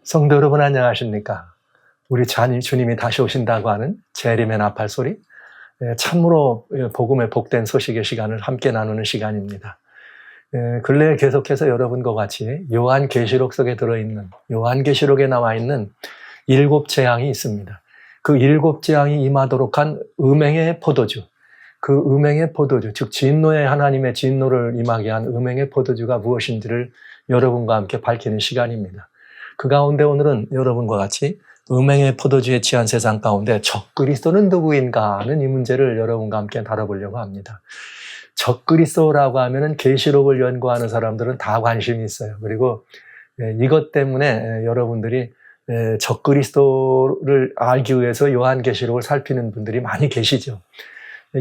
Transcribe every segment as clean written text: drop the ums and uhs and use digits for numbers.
성도 여러분 안녕하십니까? 우리 주님이 다시 오신다고 하는 재림의 나팔 소리, 참으로 복음의 복된 소식의 시간을 함께 나누는 시간입니다. 근래에 계속해서 여러분과 같이 요한계시록 속에 들어있는, 요한계시록에 나와 있는 7 재앙이 있습니다. 그 7 재앙이 임하도록 한 음행의 포도주, 그 음행의 포도주, 즉 진노의 하나님의 진노를 임하게 한 음행의 포도주가 무엇인지를 여러분과 함께 밝히는 시간입니다. 그 가운데 오늘은 여러분과 같이 음행의 포도주에 취한 세상 가운데 적그리스도는 누구인가 하는 이 문제를 여러분과 함께 다뤄보려고 합니다. 적그리스도라고 하면은 계시록을 연구하는 사람들은 다 관심이 있어요. 그리고 이것 때문에 여러분들이 적그리스도를 알기 위해서 요한계시록을 살피는 분들이 많이 계시죠.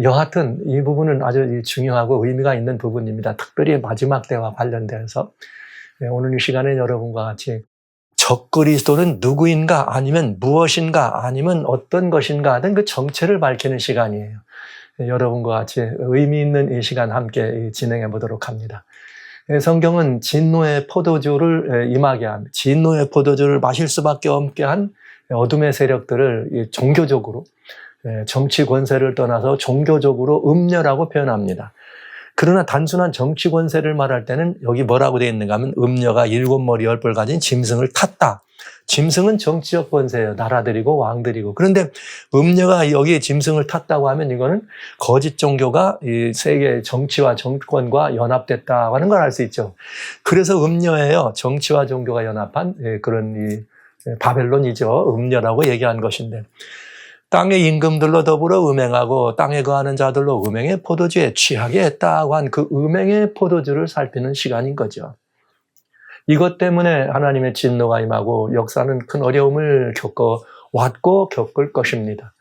여하튼 이 부분은 아주 중요하고 의미가 있는 부분입니다. 특별히 마지막 때와 관련돼서 오늘 이 시간에 여러분과 같이 적그리스도는 누구인가 아니면 무엇인가 아니면 어떤 것인가 하는 그 정체를 밝히는 시간이에요. 여러분과 같이 의미 있는 이 시간 함께 진행해 보도록 합니다. 성경은 진노의 포도주를 임하게 한, 진노의 포도주를 마실 수밖에 없게 한 어둠의 세력들을 종교적으로, 정치 권세를 떠나서 종교적으로 음녀라고 표현합니다. 그러나 단순한 정치 권세를 말할 때는 여기 뭐라고 되어 있는가 하면 음녀가 7머리 10뿔 가진 짐승을 탔다. 짐승은 정치적 권세예요. 나라들이고 왕들이고. 그런데 음녀가 여기에 짐승을 탔다고 하면 이거는 거짓 종교가 이 세계 정치와 정권과 연합됐다고 하는 걸 알 수 있죠. 그래서 음녀예요. 정치와 종교가 연합한 그런 이 바벨론이죠. 음녀라고 얘기한 것인데. 땅의 임금들로 더불어 음행하고 땅에 거하는 자들로 음행의 포도주에 취하게 했다고 한 그 음행의 포도주를 살피는 시간인 거죠. 이것 때문에 하나님의 진노가 임하고 역사는 큰 어려움을 겪어왔고 겪을 것입니다.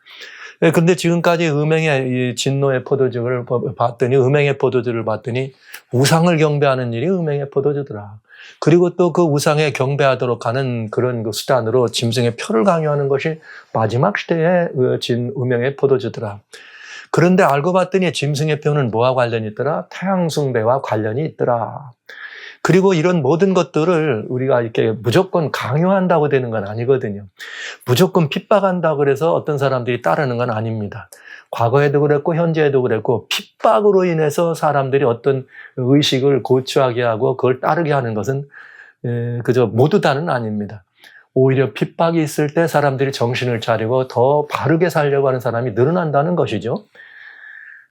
근데 지금까지 음행의 진노의 포도주를 봤더니, 음행의 포도주를 봤더니 우상을 경배하는 일이 음행의 포도주더라. 그리고 또 그 우상에 경배하도록 하는 그런 그 수단으로 짐승의 표를 강요하는 것이 마지막 시대의 음행의 포도주더라. 그런데 알고 봤더니 짐승의 표는 뭐와 관련이 있더라? 태양 숭배와 관련이 있더라. 그리고 이런 모든 것들을 우리가 이렇게 무조건 강요한다고 되는 건 아니거든요. 무조건 핍박한다고 그래서 어떤 사람들이 따르는 건 아닙니다. 과거에도 그랬고 현재에도 그랬고 핍박으로 인해서 사람들이 어떤 의식을 고취하게 하고 그걸 따르게 하는 것은 그저 모두 다는 아닙니다. 오히려 핍박이 있을 때 사람들이 정신을 차리고 더 바르게 살려고 하는 사람이 늘어난다는 것이죠.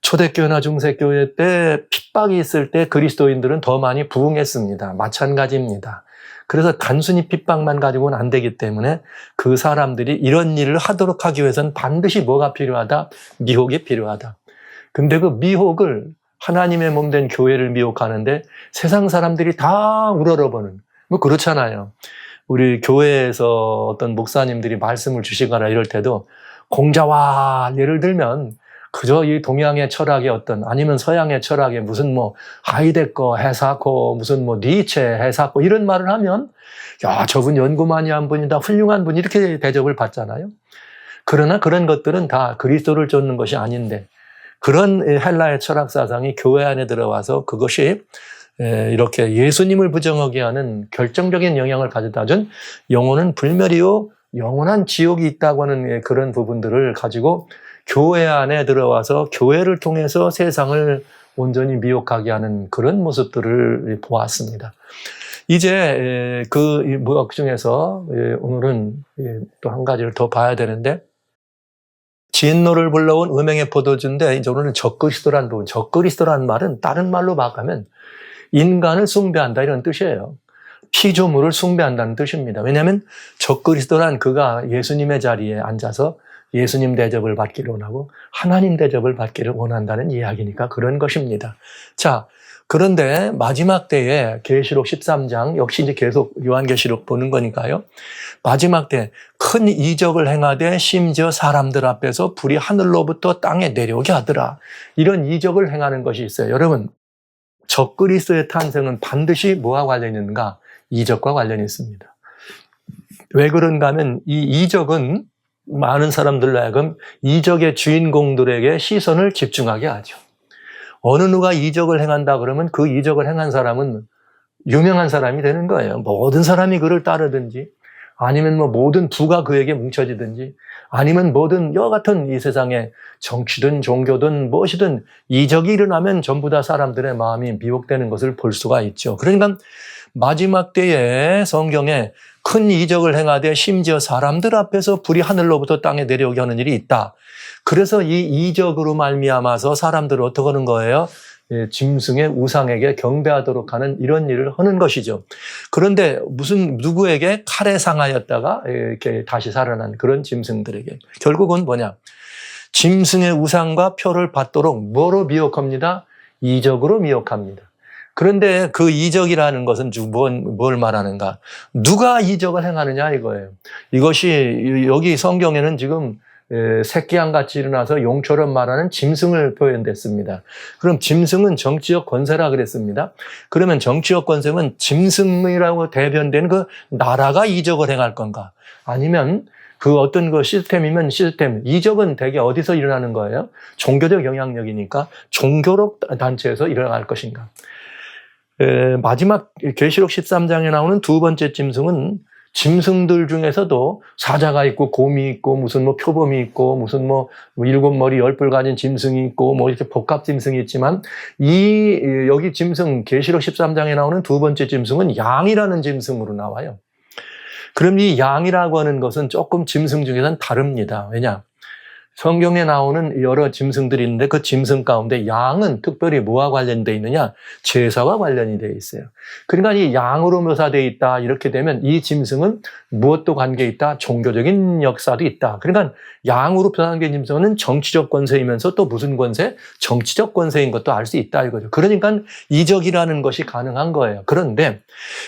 초대교회나 중세교회 때 핍박이 있을 때 그리스도인들은 더 많이 부응했습니다. 마찬가지입니다. 그래서 단순히 핍박만 가지고는 안 되기 때문에 그 사람들이 이런 일을 하도록 하기 위해서는 반드시 뭐가 필요하다? 미혹이 필요하다. 근데 그 미혹을 하나님의 몸된 교회를 미혹하는데 세상 사람들이 다 우러러보는, 뭐 그렇잖아요. 우리 교회에서 어떤 목사님들이 말씀을 주시거나 이럴 때도 공자와 예를 들면 그저 이 동양의 철학의 어떤 아니면 서양의 철학의 무슨 뭐 하이데거 해사코 무슨 뭐 니체 해사코 이런 말을 하면 야 저분 연구 많이 한 분이다 훌륭한 분 이렇게 대접을 받잖아요. 그러나 그런 것들은 다 그리스도를 쫓는 것이 아닌데 그런 헬라의 철학 사상이 교회 안에 들어와서 그것이 이렇게 예수님을 부정하게 하는 결정적인 영향을 가져다 준 영혼은 불멸이요 영원한 지옥이 있다고 하는 그런 부분들을 가지고 교회 안에 들어와서 교회를 통해서 세상을 온전히 미혹하게 하는 그런 모습들을 보았습니다. 이제 그 무역 중에서 오늘은 또 한 가지를 더 봐야 되는데 진노를 불러온 음행의 포도주인데 이제 오늘은 적그리스도라는 부분. 적그리스도라는 말은 다른 말로 바꾸면 인간을 숭배한다 이런 뜻이에요. 피조물을 숭배한다는 뜻입니다. 왜냐하면 적그리스도란 그가 예수님의 자리에 앉아서 예수님 대접을 받기를 원하고 하나님 대접을 받기를 원한다는 이야기니까 그런 것입니다. 자, 그런데 마지막 때에 계시록 13장 역시 이제 계속 요한계시록 보는 거니까요. 마지막 때 큰 이적을 행하되 심지어 사람들 앞에서 불이 하늘로부터 땅에 내려오게 하더라. 이런 이적을 행하는 것이 있어요. 여러분, 적그리스도의 탄생은 반드시 뭐와 관련이 있는가? 이적과 관련이 있습니다. 왜 그런가 하면 이 이적은 많은 사람들로 하여금 이적의 주인공들에게 시선을 집중하게 하죠. 어느 누가 이적을 행한다 그러면 그 이적을 행한 사람은 유명한 사람이 되는 거예요. 모든 사람이 그를 따르든지 아니면 뭐 모든 부가 그에게 뭉쳐지든지, 아니면 모든 여러 같은 이 세상에 정치든 종교든 무엇이든 이적이 일어나면 전부 다 사람들의 마음이 미혹되는 것을 볼 수가 있죠. 그러니까 마지막 때에 성경에 큰 이적을 행하되 심지어 사람들 앞에서 불이 하늘로부터 땅에 내려오게 하는 일이 있다. 그래서 이 이적으로 말미암아서 사람들을 어떻게 하는 거예요? 짐승의 우상에게 경배하도록 하는 이런 일을 하는 것이죠. 그런데 누구에게 칼에 상하였다가 이렇게 다시 살아난 그런 짐승들에게. 결국은 뭐냐? 짐승의 우상과 표를 받도록 뭐로 미혹합니다? 이적으로 미혹합니다. 그런데 그 이적이라는 것은 뭘 말하는가? 누가 이적을 행하느냐 이거예요. 이것이 여기 성경에는 지금 새끼양같이 일어나서 용처럼 말하는 짐승을 표현됐습니다. 그럼 짐승은 정치적 권세라 그랬습니다. 그러면 정치적 권세는 짐승이라고 대변된 그 나라가 이적을 행할 건가? 아니면 그 어떤 그 시스템이면 시스템, 이적은 대개 어디서 일어나는 거예요? 종교적 영향력이니까 종교적 단체에서 일어날 것인가? 마지막 계시록 13장에 나오는 두 번째 짐승은 짐승들 중에서도 사자가 있고 곰이 있고 무슨 뭐 표범이 있고 무슨 뭐 일곱 머리 열 뿔 가진 짐승이 있고 뭐 이렇게 복합 짐승이 있지만 여기 짐승 계시록 13장에 나오는 두 번째 짐승은 양이라는 짐승으로 나와요. 그럼 이 양이라고 하는 것은 조금 짐승 중에서는 다릅니다. 왜냐? 성경에 나오는 여러 짐승들이 있는데 그 짐승 가운데 양은 특별히 뭐와 관련되어 있느냐? 제사와 관련이 되어 있어요. 그러니까 이 양으로 묘사되어 있다 이렇게 되면 이 짐승은 무엇도 관계 있다? 종교적인 역사도 있다. 그러니까 양으로 표현된 짐승은 정치적 권세이면서 또 무슨 권세? 정치적 권세인 것도 알 수 있다 이거죠. 그러니까 이적이라는 것이 가능한 거예요. 그런데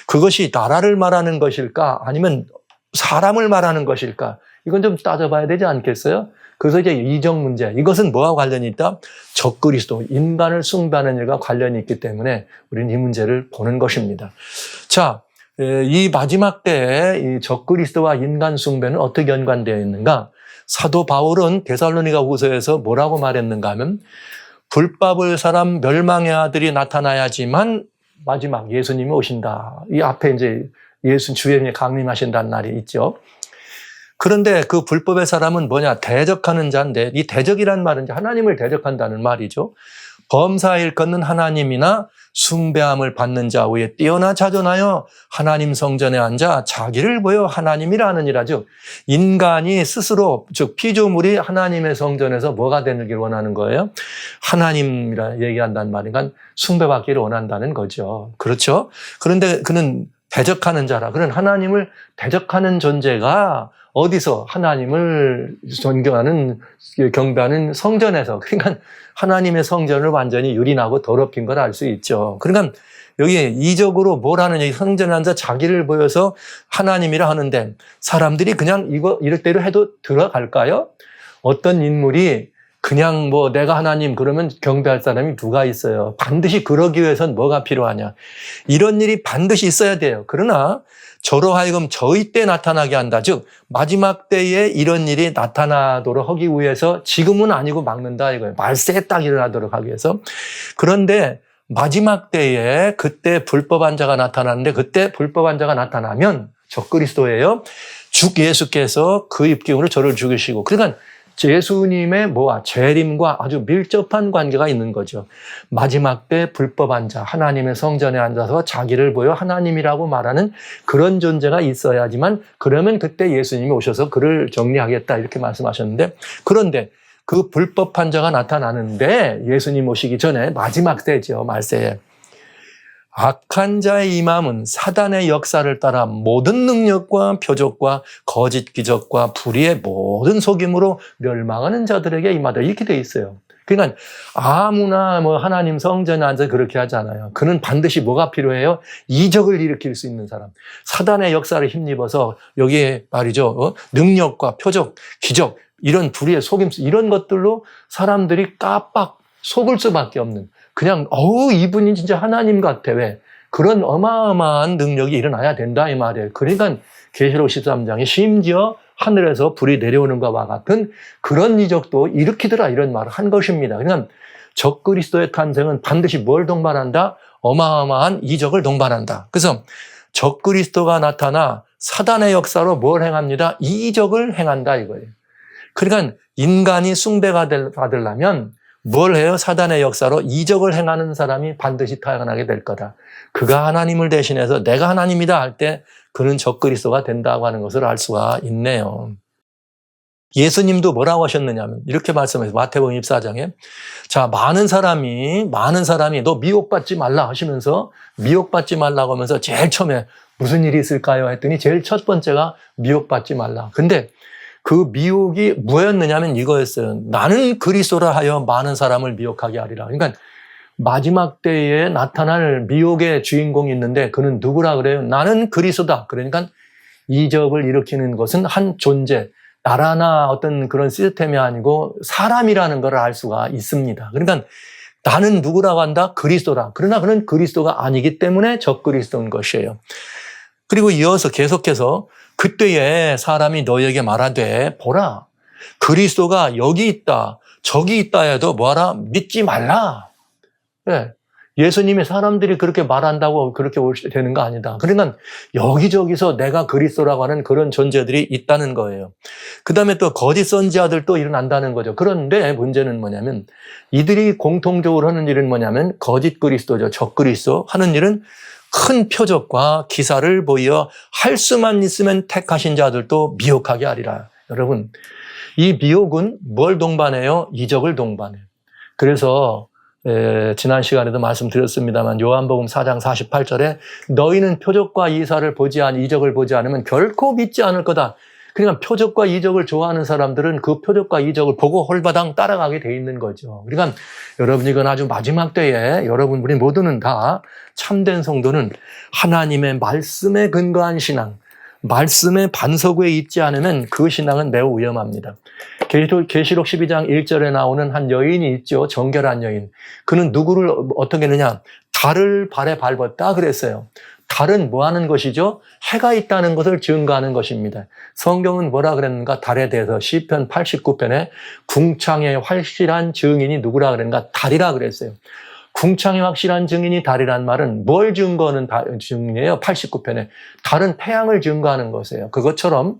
그것이 나라를 말하는 것일까? 아니면 사람을 말하는 것일까? 이건 좀 따져봐야 되지 않겠어요? 그래서 이제 이적 문제, 이것은 뭐와 관련이 있다? 적그리스도, 인간을 숭배하는 일과 관련이 있기 때문에 우리는 이 문제를 보는 것입니다. 자, 이 마지막 때에 이 적그리스도와 인간 숭배는 어떻게 연관되어 있는가? 사도 바울은 데살로니가 후서에서 뭐라고 말했는가 하면 불법을 사람 멸망의 아들이 나타나야지만 마지막 예수님이 오신다. 이 앞에 이제 예수 주님이 강림하신다는 날이 있죠. 그런데 그 불법의 사람은 뭐냐? 대적하는 자인데 이 대적이란 말은 하나님을 대적한다는 말이죠. 범사에 걷는 하나님이나 숭배함을 받는 자 위에 뛰어나 자존하여 하나님 성전에 앉아 자기를 보여 하나님이라 하느니라. 즉 인간이 스스로 즉 피조물이 하나님의 성전에서 뭐가 되기를 원하는 거예요? 하나님이라 얘기한다는 말이니까 숭배받기를 원한다는 거죠. 그렇죠? 그런데 그는 대적하는 자라. 그런 하나님을 대적하는 존재가 어디서? 하나님을 존경하는, 경배하는 성전에서. 그러니까 하나님의 성전을 완전히 유린하고 더럽힌 걸 알 수 있죠. 그러니까 여기 이적으로 뭘 하느냐, 성전에 앉아 자기를 보여서 하나님이라 하는데 사람들이 그냥 이럴 대로 해도 들어갈까요? 어떤 인물이 그냥 뭐 내가 하나님 그러면 경배할 사람이 누가 있어요? 반드시 그러기 위해선 뭐가 필요하냐? 이런 일이 반드시 있어야 돼요. 그러나 저로 하여금 저희 때 나타나게 한다. 즉 마지막 때에 이런 일이 나타나도록 하기 위해서 지금은 아니고 막는다 이거예요. 말세에 딱 일어나도록 하기 위해서. 그런데 마지막 때에 그때 불법한 자가 나타나는데 그때 불법한 자가 나타나면 적그리스도예요. 주 예수께서 그 입김으로 저를 죽이시고 그러니까 예수님의 재림과 아주 밀접한 관계가 있는 거죠. 마지막 때 불법한 자, 하나님의 성전에 앉아서 자기를 보여 하나님이라고 말하는 그런 존재가 있어야지만 그러면 그때 예수님이 오셔서 그를 정리하겠다 이렇게 말씀하셨는데 그런데 그 불법한 자가 나타나는데 예수님 오시기 전에 마지막 때죠. 말세에. 악한 자의 임함은 사단의 역사를 따라 모든 능력과 표적과 거짓 기적과 불의의 모든 속임으로 멸망하는 자들에게 임하다 이렇게 돼 있어요. 그러니까 아무나 하나님 성전에 앉아 그렇게 하잖아요. 그는 반드시 뭐가 필요해요? 이적을 일으킬 수 있는 사람. 사단의 역사를 힘입어서 여기에 말이죠. 능력과 표적, 기적 이런 불의의 속임수 이런 것들로 사람들이 깜빡 속을 수밖에 없는 그냥 이분이 진짜 하나님 같아. 왜? 그런 어마어마한 능력이 일어나야 된다 이 말이에요. 그러니까 계시록 13장에 심지어 하늘에서 불이 내려오는 것과 같은 그런 이적도 일으키더라 이런 말을 한 것입니다. 그러니까 적그리스도의 탄생은 반드시 뭘 동반한다? 어마어마한 이적을 동반한다. 그래서 적그리스도가 나타나 사단의 역사로 뭘 행합니다? 이적을 행한다 이거예요. 그러니까 인간이 숭배가 받으려면 뭘 해요? 사단의 역사로 이적을 행하는 사람이 반드시 태어나게 될 거다. 그가 하나님을 대신해서 내가 하나님이다 할 때 그는 적그리스도가 된다고 하는 것을 알 수가 있네요. 예수님도 뭐라고 하셨느냐면 이렇게 말씀해서 마태복음 24장에 자 많은 사람이 너 미혹받지 말라 하시면서 미혹받지 말라고 하면서 제일 처음에 무슨 일이 있을까요? 했더니 제일 첫 번째가 미혹받지 말라. 근데 그 미혹이 뭐였느냐면 이거였어요. 나는 그리스도라 하여 많은 사람을 미혹하게 하리라. 그러니까 마지막 때에 나타날 미혹의 주인공이 있는데 그는 누구라 그래요? 나는 그리스도다. 그러니까 이적을 일으키는 것은 한 존재, 나라나 어떤 그런 시스템이 아니고 사람이라는 걸 알 수가 있습니다. 그러니까 나는 누구라고 한다? 그리스도다. 그러나 그는 그리스도가 아니기 때문에 적그리스도인 것이에요. 그리고 이어서 계속해서 그때에 사람이 너희에게 말하되 보라 그리스도가 여기 있다 저기 있다 해도 뭐하라? 믿지 말라. 네. 예수님이 사람들이 그렇게 말한다고 그렇게 되는 거 아니다. 그러니까 여기저기서 내가 그리스도라고 하는 그런 존재들이 있다는 거예요. 그 다음에 또 거짓 선지자들도 일어난다는 거죠. 그런데 문제는 뭐냐면 이들이 공통적으로 하는 일은 뭐냐면 거짓 그리스도죠. 적그리스도 하는 일은 큰 표적과 기사를 보여 할 수만 있으면 택하신 자들도 미혹하게 하리라. 여러분, 이 미혹은 뭘 동반해요? 이적을 동반해요. 그래서 지난 시간에도 말씀드렸습니다만 요한복음 4장 48절에 너희는 표적과 이사를 이적을 보지 않으면 결코 믿지 않을 거다. 그러니까 표적과 이적을 좋아하는 사람들은 그 표적과 이적을 보고 홀바당 따라가게 돼 있는 거죠. 그러니까 여러분 이건 아주 마지막 때에 여러분 우리 모두는 다 참된 성도는 하나님의 말씀에 근거한 신앙, 말씀의 반석 위에 있지 않으면 그 신앙은 매우 위험합니다. 계시록 12장 1절에 나오는 한 여인이 있죠. 정결한 여인. 그는 누구를 어떻게 했느냐? 달을 발에 밟았다 그랬어요. 달은 뭐 하는 것이죠? 해가 있다는 것을 증거하는 것입니다. 성경은 뭐라 그랬는가? 달에 대해서 시편 89편에 궁창의 확실한 증인이 누구라 그랬는가? 달이라 그랬어요. 궁창의 확실한 증인이 달이란 말은 뭘 증거하는 증인이에요? 89편에. 달은 태양을 증거하는 것이에요. 그것처럼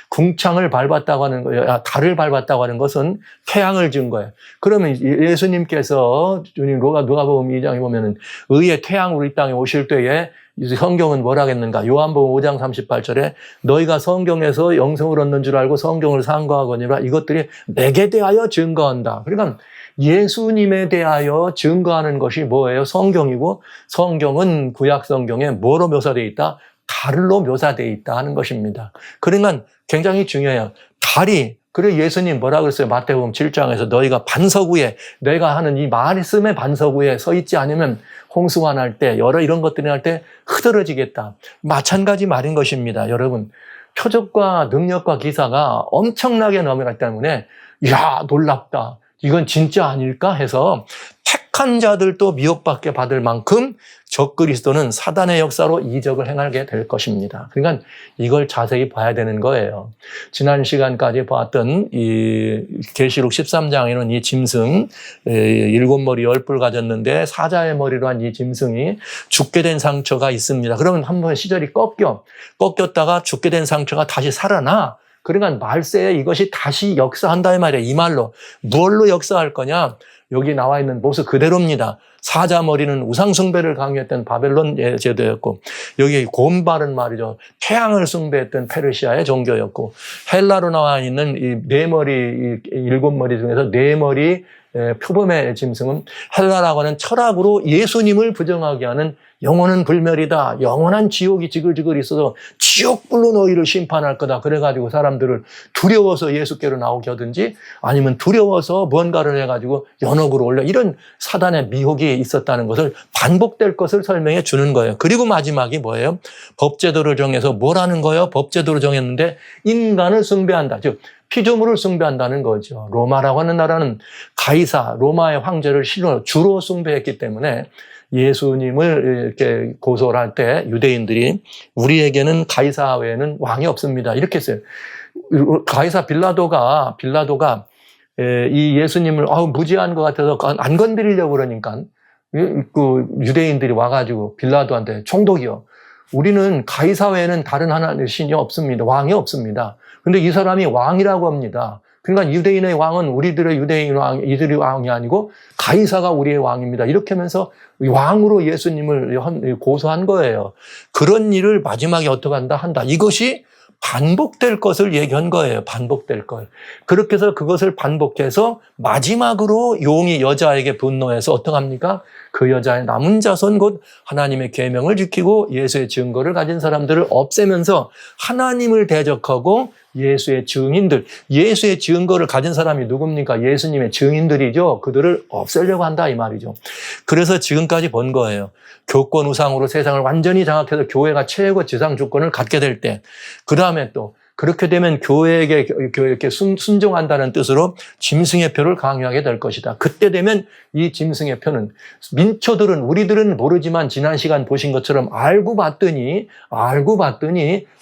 궁창을 밟았다고 하는 거예요. 달을 밟았다고 하는 것은 태양을 증거해요. 그러면 예수님께서 누가복음 2장에 보면은 의의 태양으로 이 땅에 오실 때에 성경은 뭐라 했는가? 요한복음 5장 38절에 너희가 성경에서 영생을 얻는 줄 알고 성경을 상고하거니와 이것들이 내게 대하여 증거한다. 그러니까 예수님에 대하여 증거하는 것이 뭐예요? 성경이고 성경은 구약 성경에 뭐로 묘사되어 있다? 달로 묘사되어 있다 하는 것입니다. 그러니까 굉장히 중요해요. 달이 그래 예수님 뭐라 그랬어요? 마태복음 7장에서 너희가 반석 위에 내가 하는 이 말씀의 반석 위에 서 있지 않으면 홍수가 날 때 여러 이런 것들이 날 때 흐드러지겠다. 마찬가지 말인 것입니다. 여러분 표적과 능력과 기사가 엄청나게 넘어가기 때문에 야 놀랍다. 이건 진짜 아닐까 해서 택한 자들도 미혹받게 받을 만큼 적그리스도는 사단의 역사로 이적을 행하게 될 것입니다. 그러니까 이걸 자세히 봐야 되는 거예요. 지난 시간까지 봤던 이 계시록 13장에는 이 짐승 7머리 10뿔 가졌는데 사자의 머리로 한 이 짐승이 죽게 된 상처가 있습니다. 그러면 한번 시절이 꺾였다가 죽게 된 상처가 다시 살아나. 그러니까 말세에 이것이 다시 역사한다 이 말이에요. 이 말로. 뭘로 역사할 거냐? 여기 나와 있는 모습 그대로입니다. 사자 머리는 우상 숭배를 강요했던 바벨론 제도였고 여기 곰발은 말이죠. 태양을 숭배했던 페르시아의 종교였고 헬라로 나와 있는 이 네 머리, 7머리 중에서 4머리 표범의 짐승은 헬라라고 하는 철학으로 예수님을 부정하게 하는 영원한 불멸이다. 영원한 지옥이 지글지글 있어서 지옥불로 너희를 심판할 거다. 그래가지고 사람들을 두려워서 예수께로 나오게 하든지 아니면 두려워서 뭔가를 해가지고 연옥으로 올려 이런 사단의 미혹이 있었다는 것을 반복될 것을 설명해 주는 거예요. 그리고 마지막이 뭐예요? 법제도를 정해서 뭐라는 거예요? 법제도를 정했는데 인간을 숭배한다. 즉 피조물을 숭배한다는 거죠. 로마라고 하는 나라는 가이사, 로마의 황제를 주로 숭배했기 때문에 예수님을 이렇게 고소를 할 때 유대인들이 우리에게는 가이사 외에는 왕이 없습니다. 이렇게 했어요. 가이사 빌라도가 이 예수님을 무지한 것 같아서 안 건드리려고 그러니까 그 유대인들이 와가지고 빌라도한테 총독이요. 우리는 가이사 외에는 다른 하나님의 신이 없습니다. 왕이 없습니다. 근데 이 사람이 왕이라고 합니다. 그러니까 유대인의 왕은 우리들의 유대인 왕, 이들의 왕이 아니고 가이사가 우리의 왕입니다. 이렇게 하면서 왕으로 예수님을 고소한 거예요. 그런 일을 마지막에 어떻게 한다? 이것이 반복될 것을 얘기한 거예요. 반복될 것. 그렇게 해서 그것을 반복해서 마지막으로 용이 여자에게 분노해서 어떻게 합니까? 그 여자의 남은 자손 곧 하나님의 계명을 지키고 예수의 증거를 가진 사람들을 없애면서 하나님을 대적하고 예수의 증인들, 예수의 증거를 가진 사람이 누굽니까? 예수님의 증인들이죠. 그들을 없애려고 한다 이 말이죠. 그래서 지금까지 본 거예요. 교권 우상으로 세상을 완전히 장악해서 교회가 최고 지상 주권을 갖게 될 때, 그 다음에 또 그렇게 되면 교회에게 이렇게 순종한다는 뜻으로 짐승의 표를 강요하게 될 것이다. 그때 되면 이 짐승의 표는 민초들은 우리들은 모르지만 지난 시간 보신 것처럼 알고 봤더니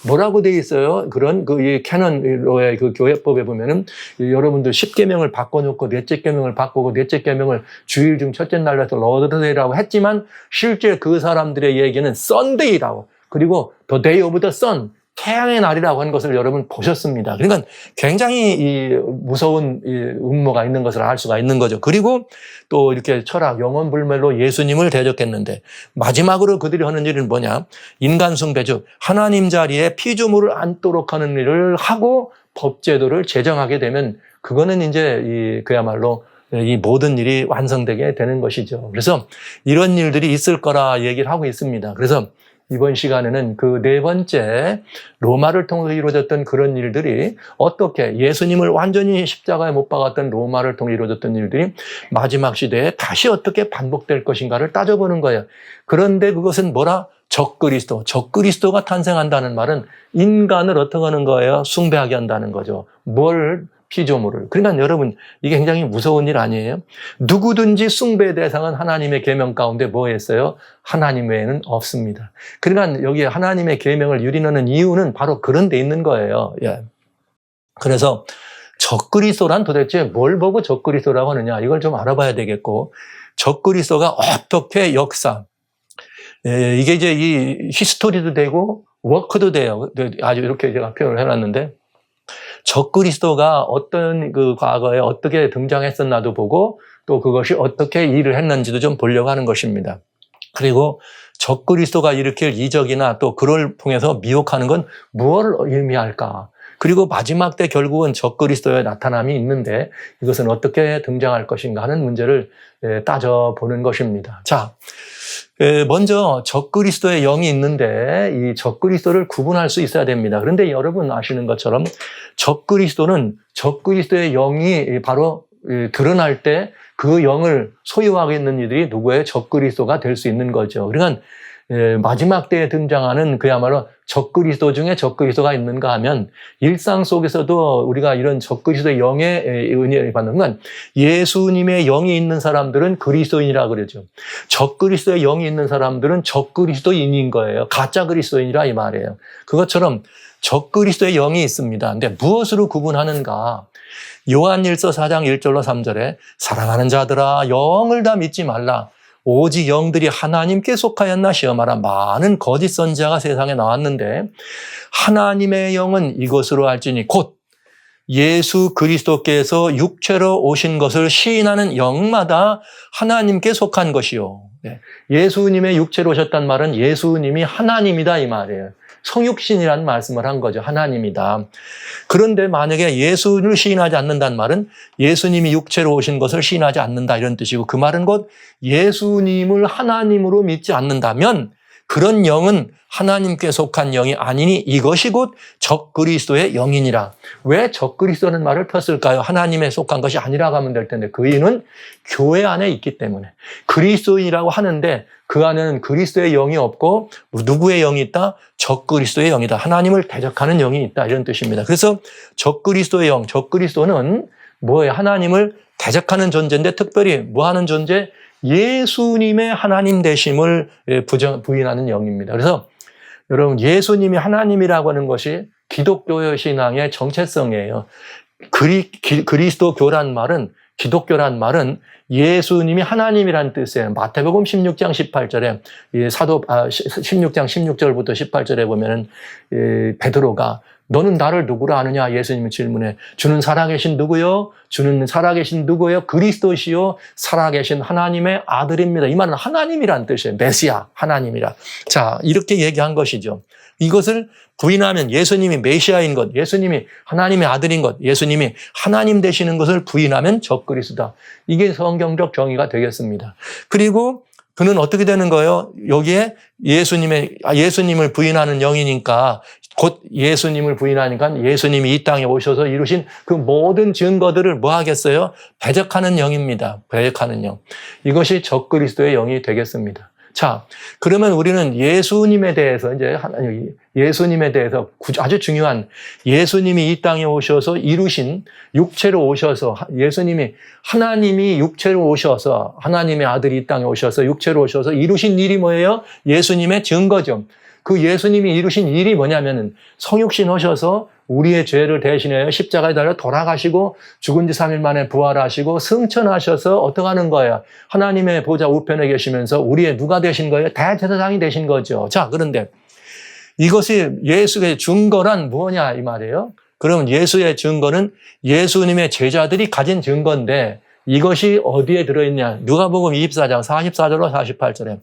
뭐라고 돼 있어요? 그런 이 캐논로의 그 교회법에 보면은 여러분들 10계명을 바꿔놓고 넷째 계명을 바꾸고 넷째 계명을 주일 중 첫째 날에서 러드데이라고 했지만 실제 그 사람들의 얘기는 썬데이라고 그리고 the day of the sun 태양의 날이라고 하는 것을 여러분 보셨습니다. 그러니까 굉장히 무서운 음모가 있는 것을 알 수가 있는 거죠. 그리고 또 이렇게 철학, 영원불멸로 예수님을 대적했는데 마지막으로 그들이 하는 일은 뭐냐? 인간 숭배죠. 하나님 자리에 피조물을 앉도록 하는 일을 하고 법제도를 제정하게 되면 그거는 이제 그야말로 이 모든 일이 완성되게 되는 것이죠. 그래서 이런 일들이 있을 거라 얘기를 하고 있습니다. 그래서 이번 시간에는 그 네 번째 로마를 통해서 이루어졌던 그런 일들이 어떻게 예수님을 완전히 십자가에 못 박았던 로마를 통해 이루어졌던 일들이 마지막 시대에 다시 어떻게 반복될 것인가를 따져보는 거예요. 그런데 그것은 뭐라? 적그리스도. 적그리스도가 탄생한다는 말은 인간을 어떻게 하는 거예요? 숭배하게 한다는 거죠. 뭘? 피조물을. 그러니까 여러분 이게 굉장히 무서운 일 아니에요? 누구든지 숭배의 대상은 하나님의 계명 가운데 뭐였어요? 하나님 외에는 없습니다. 그러니까 여기 하나님의 계명을 유린하는 이유는 바로 그런 데 있는 거예요. 예. 그래서 적그리스도란 도대체 뭘 보고 적그리스도라고 하느냐 이걸 좀 알아봐야 되겠고 적그리스도가 어떻게 역사 이게 이제 이 히스토리도 되고 워크도 돼요. 아주 이렇게 제가 표현을 해놨는데 적그리스도가 어떤 그 과거에 어떻게 등장했었나도 보고 또 그것이 어떻게 일을 했는지도 좀 보려고 하는 것입니다. 그리고 적그리스도가 일으킬 이적이나 또 그를 통해서 미혹하는 건 무엇을 의미할까? 그리고 마지막 때 결국은 적그리스도의 나타남이 있는데 이것은 어떻게 등장할 것인가 하는 문제를 따져보는 것입니다. 자, 먼저 적그리스도의 영이 있는데 이 적그리스도를 구분할 수 있어야 됩니다. 그런데 여러분 아시는 것처럼 적그리스도는 적그리스도의 영이 바로 드러날 때 그 영을 소유하고 있는 이들이 누구의 적그리스도가 될 수 있는 거죠. 그러니까 마지막 때에 등장하는 그야말로 적그리스도 중에 적그리스도가 있는가 하면 일상 속에서도 우리가 이런 적그리스도의 영의 은혜를 받는 건 예수님의 영이 있는 사람들은 그리스도인이라고 그러죠. 적그리스도의 영이 있는 사람들은 적그리스도인인 거예요. 가짜 그리스도인이라 이 말이에요. 그것처럼 적그리스도의 영이 있습니다. 근데 무엇으로 구분하는가? 요한일서 4장 1절로 3절에 사랑하는 자들아 영을 다 믿지 말라. 오직 영들이 하나님께 속하였나 시험하라. 많은 거짓 선지자가 세상에 나왔는데 하나님의 영은 이것으로 알지니 곧 예수 그리스도께서 육체로 오신 것을 시인하는 영마다 하나님께 속한 것이요. 예수님의 육체로 오셨단 말은 예수님이 하나님이다 이 말이에요. 성육신이라는 말씀을 한 거죠. 하나님이다. 그런데 만약에 예수를 시인하지 않는다는 말은 예수님이 육체로 오신 것을 시인하지 않는다 이런 뜻이고 그 말은 곧 예수님을 하나님으로 믿지 않는다면 그런 영은 하나님께 속한 영이 아니니 이것이 곧 적그리스도의 영이니라. 왜 적그리스도는 말을 폈을까요? 하나님에 속한 것이 아니라고 하면 될 텐데 그 이유는 교회 안에 있기 때문에 그리스도인이라고 하는데 그 안에는 그리스도의 영이 없고 누구의 영이 있다? 적그리스도의 영이다. 하나님을 대적하는 영이 있다. 이런 뜻입니다. 그래서 적그리스도의 영, 적그리스도는 뭐예요? 하나님을 대적하는 존재인데 특별히 뭐 하는 존재? 예수님의 하나님 되심을 부인하는 영입니다. 그래서 여러분 예수님이 하나님이라고 하는 것이 기독교 신앙의 정체성이에요. 그리스도교란 말은 기독교란 말은 예수님이 하나님이란 뜻이에요. 마태복음 16장 18절에 16장 16절부터 18절에 보면은 베드로가 너는 나를 누구라 아느냐? 예수님이 질문해. 주는 살아계신 누구요? 주는 살아계신 누구요? 그리스도시요 살아계신 하나님의 아들입니다. 이 말은 하나님이란 뜻이에요. 메시아, 하나님이라. 자, 이렇게 얘기한 것이죠. 이것을 부인하면 예수님이 메시아인 것, 예수님이 하나님의 아들인 것, 예수님이 하나님 되시는 것을 부인하면 적그리스도다. 이게 성경적 정의가 되겠습니다. 그리고 그는 어떻게 되는 거예요? 여기에 예수님을 부인하는 영이니까 곧 예수님을 부인하니까 예수님이 이 땅에 오셔서 이루신 그 모든 증거들을 뭐 하겠어요? 배적하는 영입니다. 배적하는 영. 이것이 적그리스도의 영이 되겠습니다. 자, 그러면 우리는 예수님에 대해서 아주 중요한 예수님이 이 땅에 오셔서 이루신 육체로 오셔서 하나님이 육체로 오셔서 하나님의 아들이 이 땅에 오셔서 육체로 오셔서 이루신 일이 뭐예요? 예수님의 증거죠. 그 예수님이 이루신 일이 뭐냐면은 성육신 하셔서 우리의 죄를 대신하여 십자가에 달려 돌아가시고 죽은 지 3일 만에 부활하시고 승천하셔서 어떻게 하는 거예요? 하나님의 보좌 우편에 계시면서 우리의 누가 되신 거예요? 대제사장이 되신 거죠. 자, 그런데 이것이 예수의 증거란 뭐냐 이 말이에요. 그러면 예수의 증거는 예수님의 제자들이 가진 증거인데 이것이 어디에 들어있냐? 누가복음 24장 44절로 48절에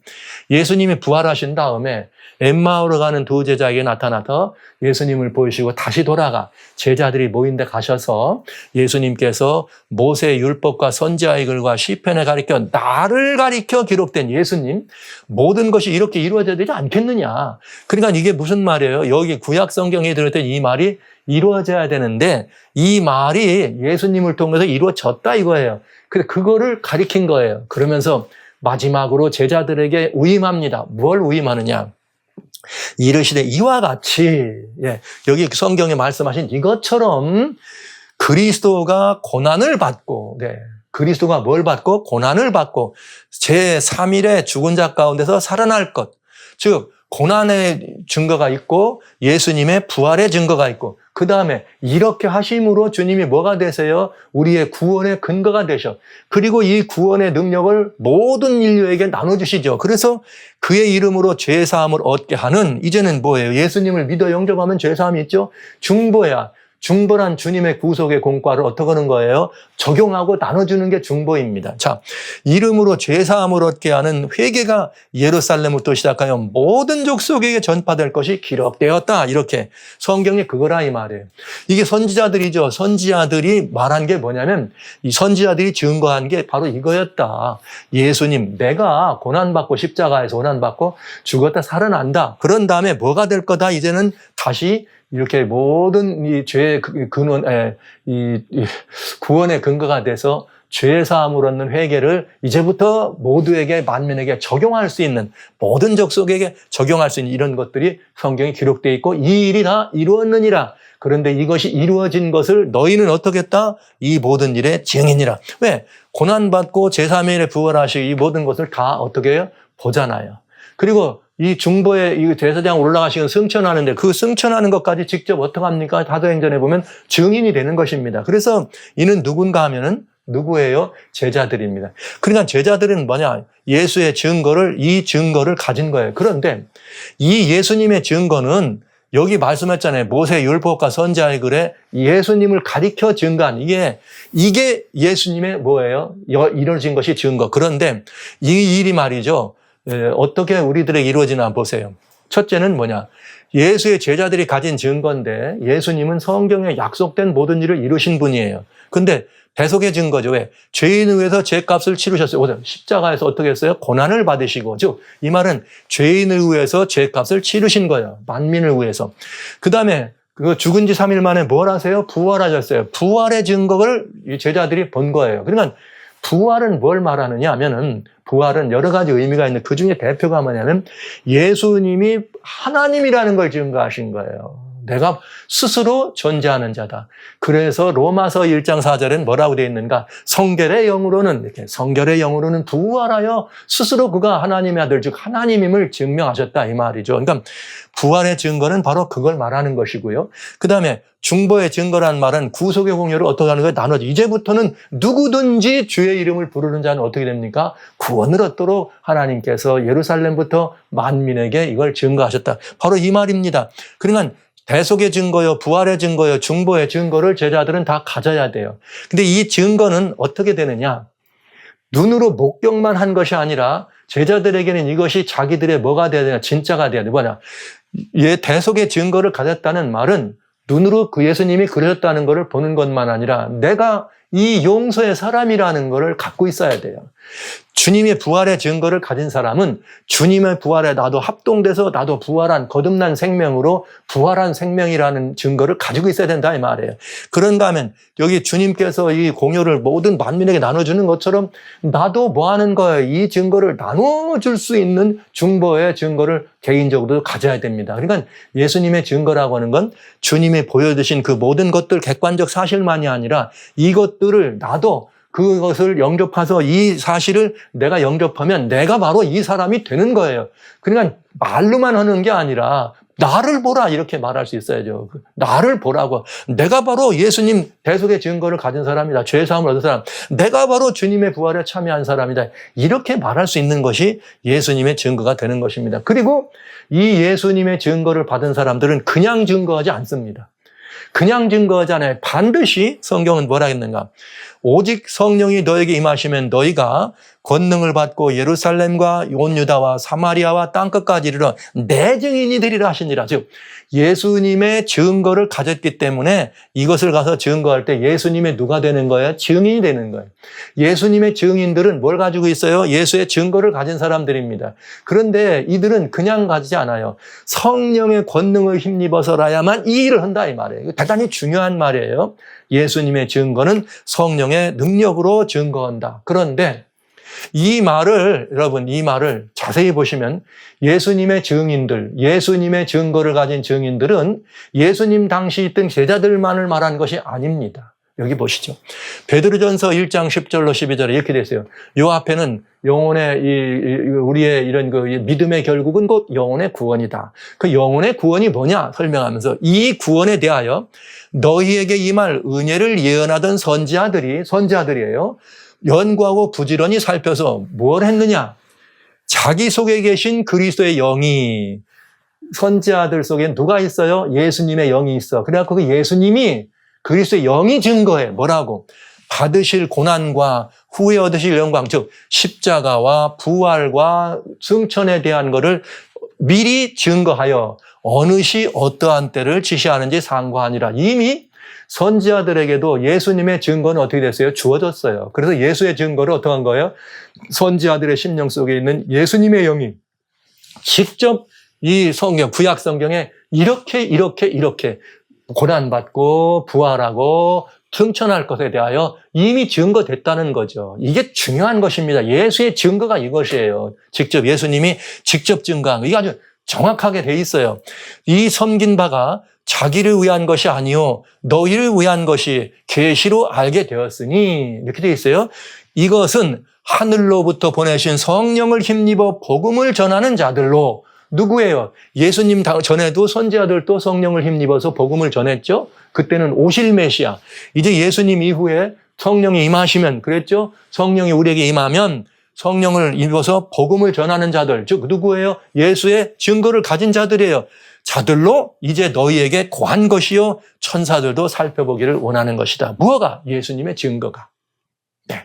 예수님이 부활하신 다음에 엠마오로 가는 두 제자에게 나타나서 예수님을 보이시고 다시 돌아가 제자들이 모인 데 가셔서 예수님께서 모세의 율법과 선지자의 글과 시편에 가리켜 나를 가리켜 기록된 예수님 모든 것이 이렇게 이루어져야 되지 않겠느냐. 그러니까 이게 무슨 말이에요? 여기 구약 성경에 들었던 이 말이 이루어져야 되는데 이 말이 예수님을 통해서 이루어졌다 이거예요. 근데 그거를 가리킨 거예요. 그러면서 마지막으로 제자들에게 위임합니다. 뭘 위임하느냐? 이르시되 이와 같이 여기 성경에 말씀하신 이것처럼 그리스도가 고난을 받고 그리스도가 뭘 받고? 고난을 받고 제3일에 죽은 자 가운데서 살아날 것. 즉 고난의 증거가 있고 예수님의 부활의 증거가 있고 그 다음에 이렇게 하심으로 주님이 뭐가 되세요? 우리의 구원의 근거가 되셔. 그리고 이 구원의 능력을 모든 인류에게 나눠주시죠. 그래서 그의 이름으로 죄사함을 얻게 하는 이제는 뭐예요? 예수님을 믿어 영접하면 죄사함이 있죠? 중보야. 중보란 주님의 구속의 공과를 어떻게 하는 거예요? 적용하고 나눠주는 게 중보입니다. 자, 이름으로 죄사함을 얻게 하는 회개가 예루살렘부터 시작하여 모든 족속에게 전파될 것이 기록되었다. 이렇게 성경이 그거라 이 말이에요. 이게 선지자들이죠. 선지자들이 말한 게 뭐냐면 이 선지자들이 증거한 게 바로 이거였다. 예수님, 내가 고난받고 십자가에서 고난받고 죽었다 살아난다. 그런 다음에 뭐가 될 거다. 이제는 다시 이렇게 모든 이 죄의 근원, 이 구원의 근거가 돼서 죄 사함을 얻는 회개를 이제부터 모두에게 만민에게 적용할 수 있는 모든 족속에게 적용할 수 있는 이런 것들이 성경에 기록되어 있고 이 일이 다 이루었느니라. 그런데 이것이 이루어진 것을 너희는 어떻게 했다? 이 모든 일의 증인이라. 왜? 고난받고 제3일에 부활하시고 이 모든 것을 다 어떻게 해요? 보잖아요. 그리고 이 중보에 이 제사장 올라가시고 승천하는데 그 승천하는 것까지 직접 어떻게 합니까? 사도행전에 보면 증인이 되는 것입니다. 그래서 이는 누군가 하면은 누구예요? 제자들입니다. 그러니까 제자들은 뭐냐? 예수의 이 증거를 가진 거예요. 그런데 이 예수님의 증거는 여기 말씀했잖아요. 모세 율법과 선지자의 글에 예수님을 가리켜 증거한 이게 예수님의 뭐예요? 이루어진 것이 증거. 그런데 이 일이 말이죠. 어떻게 우리들에게 이루어지나 보세요. 첫째는 뭐냐? 예수의 제자들이 가진 증거인데 예수님은 성경에 약속된 모든 일을 이루신 분이에요. 근데 배속의 증거죠. 왜? 죄인을 위해서 죄값을 치르셨어요. 십자가에서 어떻게 했어요? 고난을 받으시고. 즉, 이 말은 죄인을 위해서 죄값을 치르신 거예요. 만민을 위해서. 그 다음에 그 죽은 지 3일 만에 뭘 하세요? 부활하셨어요. 부활의 증거를 이 제자들이 본 거예요. 그러니까 부활은 뭘 말하느냐 하면은 부활은 여러 가지 의미가 있는데 그 중에 대표가 뭐냐면 예수님이 하나님이라는 걸 증거하신 거예요. 내가 스스로 존재하는 자다. 그래서 로마서 1장 4절엔 뭐라고 되어 있는가? 성결의 영으로는 부활하여 스스로 그가 하나님의 아들 즉 하나님임을 증명하셨다 이 말이죠. 그러니까 부활의 증거는 바로 그걸 말하는 것이고요. 그 다음에 중보의 증거란 말은 구속의 공로를 어떻게 하는 거예요? 나눠져. 이제부터는 누구든지 주의 이름을 부르는 자는 어떻게 됩니까? 구원을 얻도록 하나님께서 예루살렘부터 만민에게 이걸 증거하셨다. 바로 이 말입니다. 그러니까 대속의 증거요, 부활의 증거요, 중보의 증거를 제자들은 다 가져야 돼요. 근데 이 증거는 어떻게 되느냐? 눈으로 목격만 한 것이 아니라 제자들에게는 이것이 자기들의 뭐가 돼야 되냐? 진짜가 돼야 돼. 뭐냐? 대속의 증거를 가졌다는 말은 눈으로 그 예수님이 그러셨다는 것을 보는 것만 아니라 내가 이 용서의 사람이라는 것을 갖고 있어야 돼요. 주님의 부활의 증거를 가진 사람은 주님의 부활에 나도 합동돼서 나도 부활한 거듭난 생명으로 부활한 생명이라는 증거를 가지고 있어야 된다 이 말이에요. 그런가 하면 여기 주님께서 이 공효를 모든 만민에게 나눠주는 것처럼 나도 뭐 하는 거예요? 이 증거를 나눠줄 수 있는 중보의 증거를 개인적으로 가져야 됩니다. 그러니까 예수님의 증거라고 하는 건 주님이 보여주신 그 모든 것들 객관적 사실만이 아니라 이것들을 나도 그것을 영접해서 이 사실을 내가 영접하면 내가 바로 이 사람이 되는 거예요. 그러니까 말로만 하는 게 아니라 나를 보라 이렇게 말할 수 있어야죠. 나를 보라고. 내가 바로 예수님 대속의 증거를 가진 사람이다. 죄사함을 얻은 사람. 내가 바로 주님의 부활에 참여한 사람이다. 이렇게 말할 수 있는 것이 예수님의 증거가 되는 것입니다. 그리고 이 예수님의 증거를 받은 사람들은 그냥 증거하지 않습니다. 그냥 증거하지 않아요. 반드시 성경은 뭐라 했는가? 오직 성령이 너에게 임하시면 너희가 권능을 받고 예루살렘과 온 유다와 사마리아와 땅끝까지 이르러 내 증인이 되리라 하시니라. 즉 예수님의 증거를 가졌기 때문에 이것을 가서 증거할 때 예수님의 누가 되는 거예요? 증인이 되는 거예요. 예수님의 증인들은 뭘 가지고 있어요? 예수의 증거를 가진 사람들입니다. 그런데 이들은 그냥 가지지 않아요. 성령의 권능을 힘입어서라야만 이 일을 한다 이 말이에요. 이거 대단히 중요한 말이에요. 예수님의 증거는 성령의 능력으로 증거한다. 그런데 이 말을 자세히 보시면 예수님의 증인들, 예수님의 증거를 가진 증인들은 예수님 당시 있던 제자들만을 말한 것이 아닙니다. 여기 보시죠. 베드로전서 1장 10절로 12절에 이렇게 되어 있어요. 요 앞에는 영혼의 우리의 이런 그 믿음의 결국은 곧 영혼의 구원이다. 그 영혼의 구원이 뭐냐 설명하면서 이 구원에 대하여 너희에게 임할 은혜를 예언하던 선지자들이에요. 연구하고 부지런히 살펴서 뭘 했느냐? 자기 속에 계신 그리스도의 영이 선지자들 속에 누가 있어요? 예수님의 영이 있어. 그래갖고 그 예수님이 그리스도의 영이 증거해. 뭐라고? 받으실 고난과 후에 얻으실 영광, 즉 십자가와 부활과 승천에 대한 것을 미리 증거하여 어느 시 어떠한 때를 지시하는지 상고하니라. 이미 선지자들에게도 예수님의 증거는 어떻게 됐어요? 주어졌어요. 그래서 예수의 증거를 어떻게 한 거예요? 선지자들의 심령 속에 있는 예수님의 영이 직접 이 성경, 구약 성경에 이렇게 고난받고 부활하고 승천할 것에 대하여 이미 증거됐다는 거죠. 이게 중요한 것입니다. 예수의 증거가 이것이에요. 직접 예수님이 직접 증거한 거. 이게 아주 정확하게 돼 있어요. 이 섬긴 바가 자기를 위한 것이 아니요 너희를 위한 것이 계시로 알게 되었으니 이렇게 돼 있어요. 이것은 하늘로부터 보내신 성령을 힘입어 복음을 전하는 자들로 누구예요? 예수님 전에도 선지자들도 성령을 힘입어서 복음을 전했죠. 그때는 오실 메시아. 이제 예수님 이후에 성령이 임하시면 그랬죠. 성령이 우리에게 임하면 성령을 입어서 복음을 전하는 자들, 즉 누구예요? 예수의 증거를 가진 자들이에요. 자들로 이제 너희에게 고한 것이요 천사들도 살펴보기를 원하는 것이다. 무엇가? 예수님의 증거가. 네.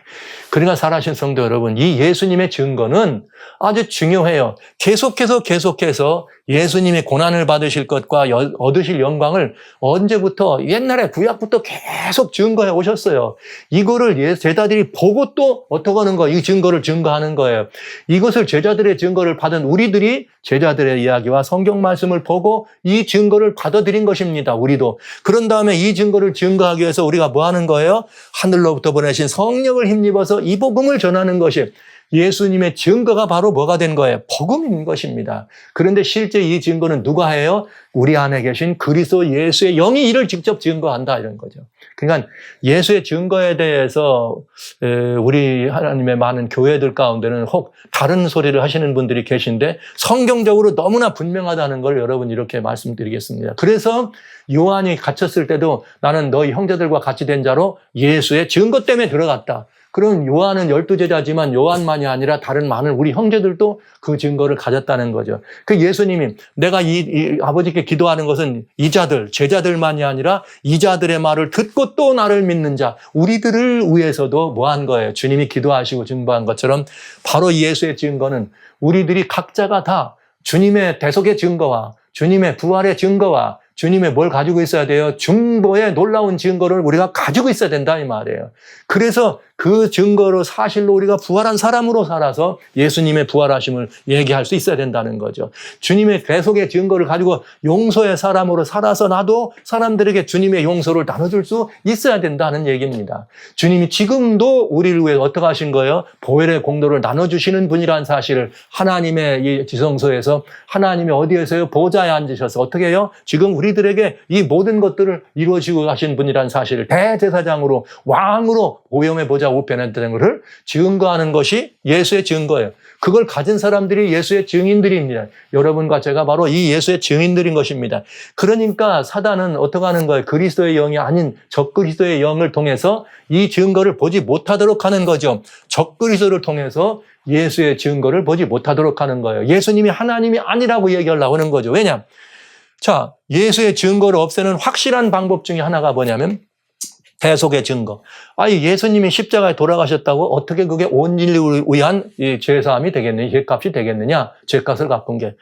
그러니까 살아신 성도 여러분, 이 예수님의 증거는 아주 중요해요. 계속해서 예수님의 고난을 받으실 것과 얻으실 영광을 언제부터 옛날에 구약부터 계속 증거해 오셨어요. 이거를 제자들이 보고 또 어떻게 하는 거예요? 이 증거를 증거하는 거예요. 이것을 제자들의 증거를 받은 우리들이 제자들의 이야기와 성경 말씀을 보고 이 증거를 받아들인 것입니다. 우리도. 그런 다음에 이 증거를 증거하기 위해서 우리가 뭐 하는 거예요? 하늘로부터 보내신 성령을 힘입어서 이 복음을 전하는 것이 예수님의 증거가 바로 뭐가 된 거예요? 복음인 것입니다. 그런데 실제 이 증거는 누가 해요? 우리 안에 계신 그리스도 예수의 영이 이를 직접 증거한다 이런 거죠. 그러니까 예수의 증거에 대해서 우리 하나님의 많은 교회들 가운데는 혹 다른 소리를 하시는 분들이 계신데 성경적으로 너무나 분명하다는 걸 여러분 이렇게 말씀드리겠습니다. 그래서 요한이 갇혔을 때도 나는 너희 형제들과 같이 된 자로 예수의 증거 때문에 들어갔다. 그럼 요한은 12제자지만 요한만이 아니라 다른 많은 우리 형제들도 그 증거를 가졌다는 거죠. 그 예수님이 내가 이 아버지께 기도하는 것은 이자들, 제자들만이 아니라 이자들의 말을 듣고 또 나를 믿는 자, 우리들을 위해서도 뭐 한 거예요? 주님이 기도하시고 증거한 것처럼 바로 예수의 증거는 우리들이 각자가 다 주님의 대속의 증거와 주님의 부활의 증거와 주님의 뭘 가지고 있어야 돼요? 중보의 놀라운 증거를 우리가 가지고 있어야 된다 이 말이에요. 그래서 그 증거로 사실로 우리가 부활한 사람으로 살아서 예수님의 부활하심을 얘기할 수 있어야 된다는 거죠. 주님의 대속의 증거를 가지고 용서의 사람으로 살아서 나도 사람들에게 주님의 용서를 나눠줄 수 있어야 된다는 얘기입니다. 주님이 지금도 우리를 위해 어떻게 하신 거예요? 보혈의 공로를 나눠주시는 분이라는 사실을 하나님의 이 지성소에서 하나님이 어디에서요? 보좌에 앉으셔서 어떻게 해요? 지금 우리들에게 이 모든 것들을 이루어지고 가신 분이라는 사실을 대제사장으로 왕으로 오염의 보좌 우편에 있다는 것을 증거하는 것이 예수의 증거예요. 그걸 가진 사람들이 예수의 증인들입니다. 여러분과 제가 바로 이 예수의 증인들인 것입니다. 그러니까 사단은 어떻게 하는 거예요? 그리스도의 영이 아닌 적그리스도의 영을 통해서 이 증거를 보지 못하도록 하는 거죠. 적그리스도를 통해서 예수의 증거를 보지 못하도록 하는 거예요. 예수님이 하나님이 아니라고 얘기하려고 하는 거죠. 왜냐? 자, 예수의 증거를 없애는 확실한 방법 중에 하나가 뭐냐면 대속의 증거. 아니, 예수님이 십자가에 돌아가셨다고 어떻게 그게 온 인류를 위한 죄사함이 되겠느냐, 죄값이 되겠느냐, 죄값을 갚은 게.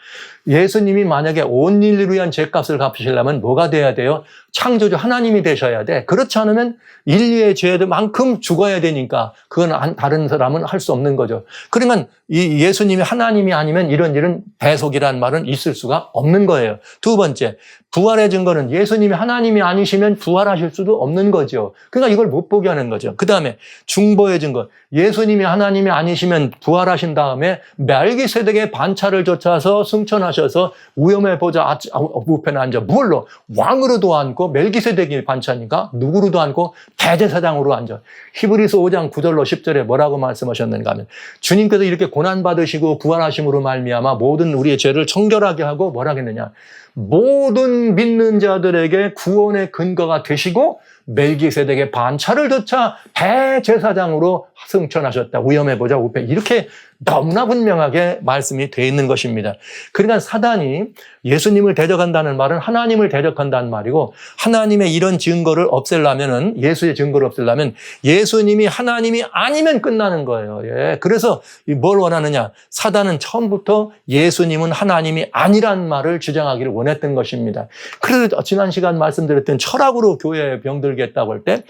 예수님이 만약에 온 인류를 위한 죄값을 갚으시려면 뭐가 돼야 돼요? 창조주 하나님이 되셔야 돼. 그렇지 않으면 인류의 죄만큼 죽어야 되니까 그건 다른 사람은 할 수 없는 거죠. 그러니까 이 예수님이 하나님이 아니면 이런 일은 대속이라는 말은 있을 수가 없는 거예요. 두 번째, 부활의 증거는 예수님이 하나님이 아니시면 부활하실 수도 없는 거죠. 그러니까 이걸 못 보게 하는 거죠. 그 다음에 중보의 증거. 예수님이 하나님이 아니시면 부활하신 다음에 멜기세덱의 반차를 쫓아서 승천하셔서 우염의 보좌 우편에 앉아 뭘로? 왕으로도 앉고 멜기세덱이 반차니까 누구로도 앉고 대제사장으로 앉아. 히브리서 5장 9절로 10절에 뭐라고 말씀하셨는가 하면 주님께서 이렇게 고난받으시고 부활하심으로 말미암아 모든 우리의 죄를 청결하게 하고 뭐라 했느냐? 모든 믿는 자들에게 구원의 근거가 되시고 멜기세덱의 반차를 쫓아 대제사장으로 승천하셨다. 우염의 보좌 우편. 이렇게 너무나 분명하게 말씀이 되어 있는 것입니다. 그러니까 사단이 예수님을 대적한다는 말은 하나님을 대적한다는 말이고 하나님의 이런 증거를 없애려면은 예수의 증거를 없애려면 예수님이 하나님이 아니면 끝나는 거예요. 예. 그래서 뭘 원하느냐? 사단은 처음부터 예수님은 하나님이 아니란 말을 주장하기를 원했던 것입니다. 그래서 지난 시간 말씀드렸던 철학으로 교회에 병들겠다고 할 때,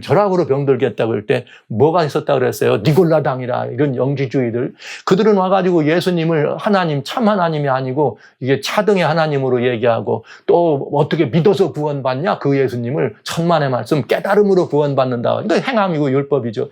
철학으로 병들겠다고 할 때 뭐가 있었다고 그랬어요? 니골라당이라 이런 영지주의들. 그들은 와가지고 예수님을 하나님, 참 하나님이 아니고 이게 차등의 하나님으로 얘기하고 또 어떻게 믿어서 구원받냐? 그 예수님을 천만의 말씀 깨달음으로 구원받는다. 그러니까 행함이고 율법이죠.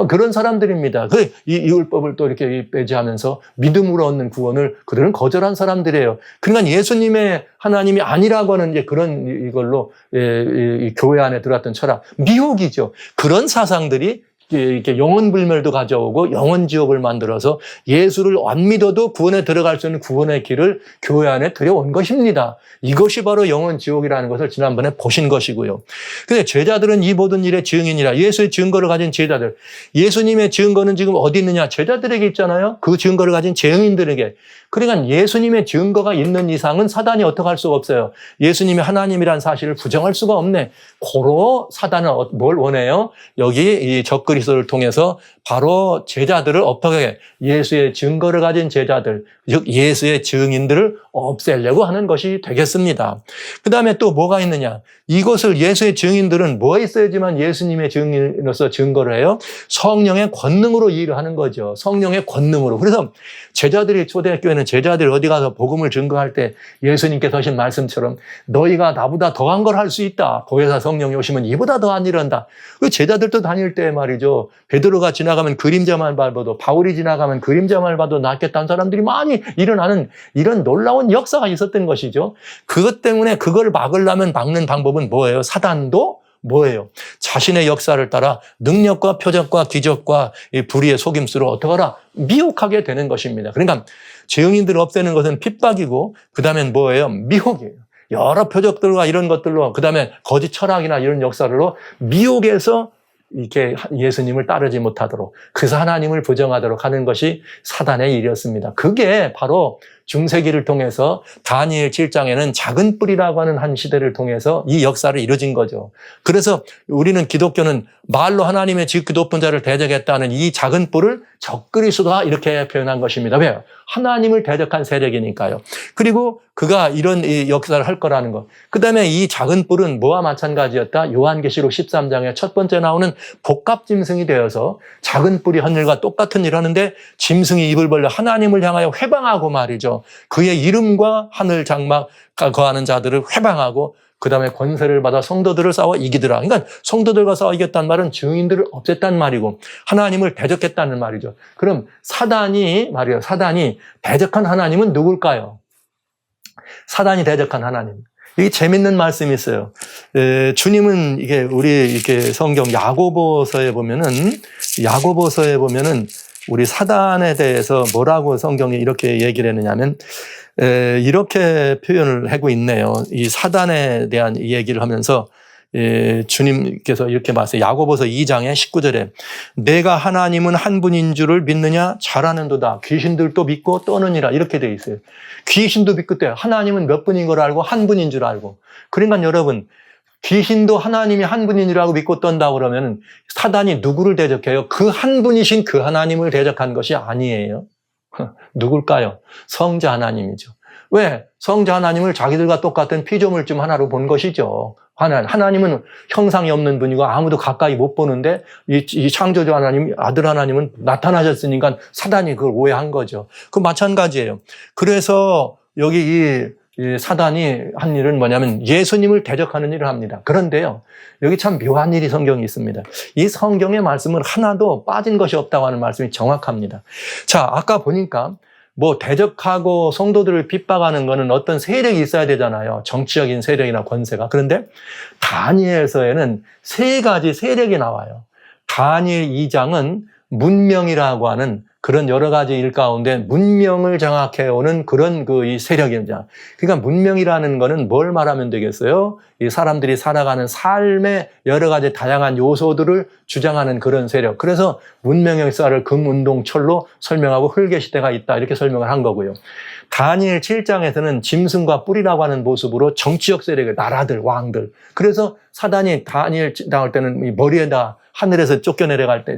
그런 사람들입니다. 이 율법을 또 이렇게 배제하면서 믿음으로 얻는 구원을 그들은 거절한 사람들이에요. 그러니까 예수님의 하나님이 아니라고 하는 이제 그런 이걸로 이 교회 안에 들어왔던 철학, 미혹이죠. 그런 사상들이 이렇게 영혼불멸도 가져오고 영혼지옥을 만들어서 예수를 안 믿어도 구원에 들어갈 수 있는 구원의 길을 교회 안에 들여온 것입니다. 이것이 바로 영혼지옥이라는 것을 지난번에 보신 것이고요. 근데 제자들은 이 모든 일의 증인이라. 예수의 증거를 가진 제자들. 예수님의 증거는 지금 어디 있느냐? 제자들에게 있잖아요. 그 증거를 가진 증인들에게. 그러니까 예수님의 증거가 있는 이상은 사단이 어떻게 할 수가 없어요. 예수님이 하나님이라는 사실을 부정할 수가 없네. 고로 사단은 뭘 원해요? 여기 이 적그리스도를 통해서 바로 제자들을 어떻게 예수의 증거를 가진 제자들, 즉 예수의 증인들을 없애려고 하는 것이 되겠습니다. 그 다음에 또 뭐가 있느냐. 이것을 예수의 증인들은 뭐 있어야지만 예수님의 증인으로서 증거를 해요? 성령의 권능으로 일을 하는 거죠. 성령의 권능으로. 그래서 제자들이 초대교회는 제자들이 어디 가서 복음을 증거할 때 예수님께서 하신 말씀처럼 너희가 나보다 더한 걸 할 수 있다. 보혜사 성령이 오시면 이보다 더한 일을 한다. 그 제자들도 다닐 때 말이죠. 베드로가 지나가면 그림자만 봐도 바울이 지나가면 그림자만 봐도 낫겠다는 사람들이 많이 일어나는 이런 놀라운 역사가 있었던 것이죠. 그것 때문에 그걸 막으려면 막는 방법은 뭐예요? 사단도 뭐예요? 자신의 역사를 따라 능력과 표적과 기적과 불의의 속임수로 어떻게 하라? 미혹하게 되는 것입니다. 그러니까 증인들을 없애는 것은 핍박이고 그 다음엔 뭐예요? 미혹이에요. 여러 표적들과 이런 것들로 그 다음에 거짓 철학이나 이런 역사로 미혹해서 이렇게 예수님을 따르지 못하도록 그래서 하나님을 부정하도록 하는 것이 사단의 일이었습니다. 그게 바로 중세기를 통해서 다니엘 7장에는 작은 뿔이라고 하는 한 시대를 통해서 이 역사를 이루어진 거죠. 그래서 우리는 기독교는 말로 하나님의 지극히 높은 자를 대적했다는 이 작은 뿔을 적그리스도다 이렇게 표현한 것입니다. 왜요? 하나님을 대적한 세력이니까요. 그리고 그가 이런 역사를 할 거라는 것. 그 다음에 이 작은 뿔은 뭐와 마찬가지였다? 요한계시록 13장에 첫 번째 나오는 복갑짐승이 되어서 작은 뿔이 하늘과 똑같은 일을 하는데 짐승이 입을 벌려 하나님을 향하여 회방하고 말이죠. 그의 이름과 하늘 장막 거하는 자들을 회방하고 그 다음에 권세를 받아 성도들을 싸워 이기더라. 그러니까 성도들과 싸워 이겼다는 말은 증인들을 없앴단 말이고 하나님을 대적했다는 말이죠. 그럼 사단이 대적한 하나님은 누굴까요? 사단이 대적한 하나님. 이게 재밌는 말씀이 있어요. 주님은 이게 우리 이렇게 성경 야고보서에 보면은 우리 사단에 대해서 뭐라고 성경이 이렇게 얘기를 했느냐면 이렇게 표현을 하고 있네요. 이 사단에 대한 얘기를 하면서 주님께서 이렇게 말씀하세요. 야고보서 2장의 19절에 내가 하나님은 한 분인 줄을 믿느냐? 잘하는도다. 귀신들도 믿고 떠느니라. 이렇게 되어 있어요. 귀신도 믿고 떠요. 하나님은 몇 분인 걸 알고 한 분인 줄 알고. 그러니까 여러분 귀신도 하나님이 한 분인 줄 알고 믿고 떤다고 그러면 사단이 누구를 대적해요? 그 한 분이신 그 하나님을 대적한 것이 아니에요. 누굴까요? 성자 하나님이죠. 왜? 성자 하나님을 자기들과 똑같은 피조물쯤 하나로 본 것이죠. 하나님은 형상이 없는 분이고 아무도 가까이 못 보는데 이 창조주 하나님, 아들 하나님은 나타나셨으니까 사단이 그걸 오해한 거죠. 그 마찬가지예요. 그래서 여기 이 사단이 한 일은 뭐냐면 예수님을 대적하는 일을 합니다. 그런데요, 여기 참 묘한 일이 성경에 있습니다. 이 성경의 말씀은 하나도 빠진 것이 없다고 하는 말씀이 정확합니다. 자, 아까 보니까 뭐 대적하고 성도들을 핍박하는 거는 어떤 세력이 있어야 되잖아요. 정치적인 세력이나 권세가. 그런데 다니엘서에는 세 가지 세력이 나와요. 다니엘 2장은 문명이라고 하는 그런 여러 가지 일 가운데 문명을 장악해오는 그런 이 세력입니다. 그러니까 문명이라는 거는 뭘 말하면 되겠어요? 이 사람들이 살아가는 삶의 여러 가지 다양한 요소들을 주장하는 그런 세력. 그래서 문명의 역사를 금운동철로 설명하고 흙의시대가 있다 이렇게 설명을 한 거고요. 다니엘 7장에서는 짐승과 뿔이라고 하는 모습으로 정치적 세력의 나라들, 왕들. 그래서 사단이 다니엘 나올 때는 이 머리에다 하늘에서 쫓겨내려갈 때,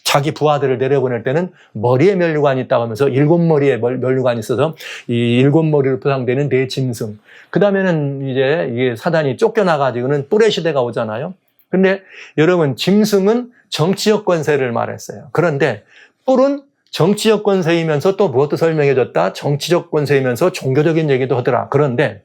자기 부하들을 내려보낼 때는 머리에 면류관이 있다고 하면서 7머리에 면류관이 있어서 이 7머리로 포상되는 네 짐승. 그 다음에는 이제 이게 사단이 쫓겨나가지고는 뿔의 시대가 오잖아요. 근데 여러분, 짐승은 정치적 권세를 말했어요. 그런데 뿔은 정치적 권세이면서 또 무엇도 설명해줬다? 정치적 권세이면서 종교적인 얘기도 하더라. 그런데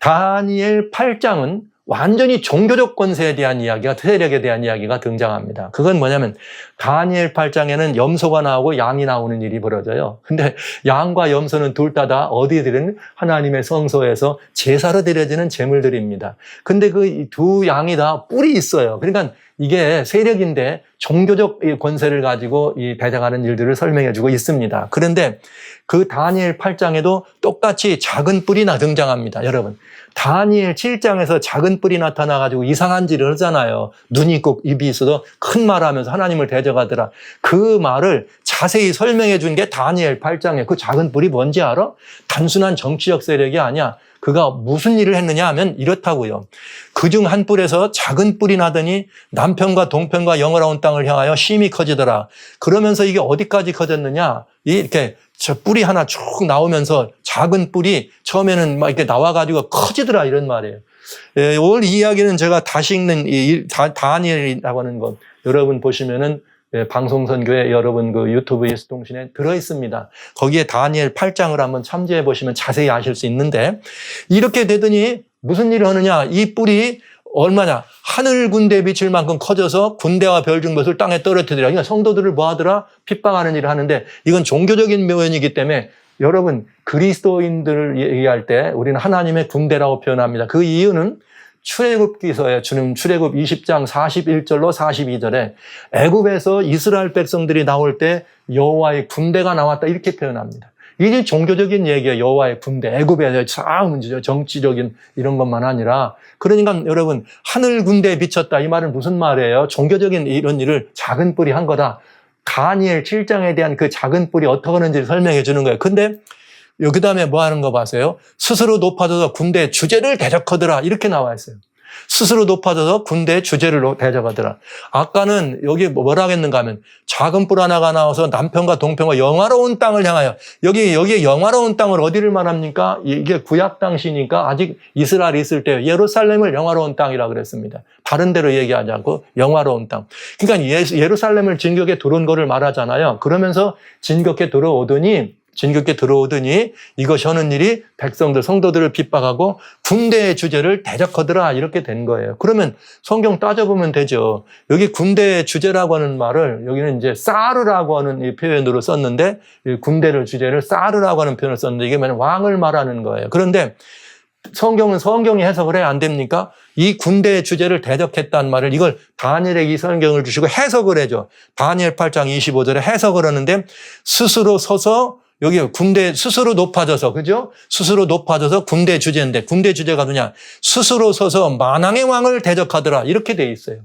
다니엘 8장은 완전히 종교적 권세에 대한 이야기가, 세력에 대한 이야기가 등장합니다. 그건 뭐냐면 다니엘 8장에는 염소가 나오고 양이 나오는 일이 벌어져요. 근데 양과 염소는 둘 다 어디들은 하나님의 성소에서 제사로 드려지는 제물들입니다. 근데 그 두 양이 다 뿔이 있어요. 그러니까 이게 세력인데 종교적 권세를 가지고 이 대적하는 일들을 설명해주고 있습니다. 그런데 그 다니엘 8장에도 똑같이 작은 뿔이 등장합니다. 여러분, 다니엘 7장에서 작은 뿔이 나타나가지고 이상한 짓을 하잖아요. 눈이 있고 입이 있어도 큰 말을 하면서 하나님을 대적하더라. 그 말을 자세히 설명해 준 게 다니엘 8장에 그 작은 뿔이 뭔지 알아? 단순한 정치적 세력이 아니야. 그가 무슨 일을 했느냐 하면 이렇다고요. 그중 한 뿔에서 작은 뿔이 나더니 남편과 동편과 영원한 땅을 향하여 심히 커지더라. 그러면서 이게 어디까지 커졌느냐? 이렇게 저 뿔이 하나 쭉 나오면서 작은 뿔이 처음에는 막 이렇게 나와가지고 커지더라 이런 말이에요. 예, 오늘 이 이야기는 제가 다시 읽는 이 다니엘이라고 하는 것 여러분 보시면은 방송선교회 여러분 그 유튜브 예수통신에 들어있습니다. 거기에 다니엘 8장을 한번 참조해 보시면 자세히 아실 수 있는데 이렇게 되더니 무슨 일을 하느냐. 이 뿔이 얼마냐. 하늘 군대에 비칠 만큼 커져서 군대와 별중것을 땅에 떨어뜨리라. 그러니까 성도들을 뭐 하더라? 핍박하는 일을 하는데 이건 종교적인 묘연이기 때문에 여러분 그리스도인들을 얘기할 때 우리는 하나님의 군대라고 표현합니다. 그 이유는 출애굽기서에 주님 출애굽 20장 41절로 42절에 애굽에서 이스라엘 백성들이 나올 때 여호와의 군대가 나왔다 이렇게 표현합니다. 이게 종교적인 얘기예요. 여호와의 군대. 애굽의 싸움이죠. 정치적인 이런 것만 아니라. 그러니까 여러분 하늘 군대에 비쳤다 이 말은 무슨 말이에요? 종교적인 이런 일을 작은 뿔이 한 거다. 다니엘 7장에 대한 그 작은 뿔이 어떻게 하는지를 설명해 주는 거예요. 근데 그 다음에 뭐 하는 거 봐세요? 스스로 높아져서 군대의 주제를 대적하더라. 이렇게 나와 있어요. 스스로 높아져서 군대의 주제를 대적하더라. 아까는 여기 뭐라 했는가 하면 작은 뿔 하나가 나와서 남편과 동편과 영화로운 땅을 향하여 여기에 영화로운 땅을 어디를 말합니까? 이게 구약 당시니까 아직 이스라엘이 있을 때 예루살렘을 영화로운 땅이라고 그랬습니다. 다른 데로 얘기하지 않고 영화로운 땅. 그러니까 예루살렘을 진격에 들어온 거를 말하잖아요. 그러면서 진격에 들어오더니 이것이 하는 일이 백성들, 성도들을 핍박하고 군대의 주제를 대적하더라 이렇게 된 거예요. 그러면 성경 따져보면 되죠. 여기 군대의 주제라고 하는 말을 여기는 이제 사르라고 하는 이 표현으로 썼는데 군대를 주제를 사르라고 하는 표현을 썼는데 이게 왕을 말하는 거예요. 그런데 성경이 해석을 해야 안 됩니까? 이 군대의 주제를 대적했다는 말을 이걸 다니엘에게 이 성경을 주시고 해석을 해줘. 다니엘 8장 25절에 해석을 하는데 스스로 서서 여기 군대 스스로 높아져서 그죠? 스스로 높아져서 군대 주제인데 군대 주제가 뭐냐? 스스로 서서 만왕의 왕을 대적하더라 이렇게 돼 있어요.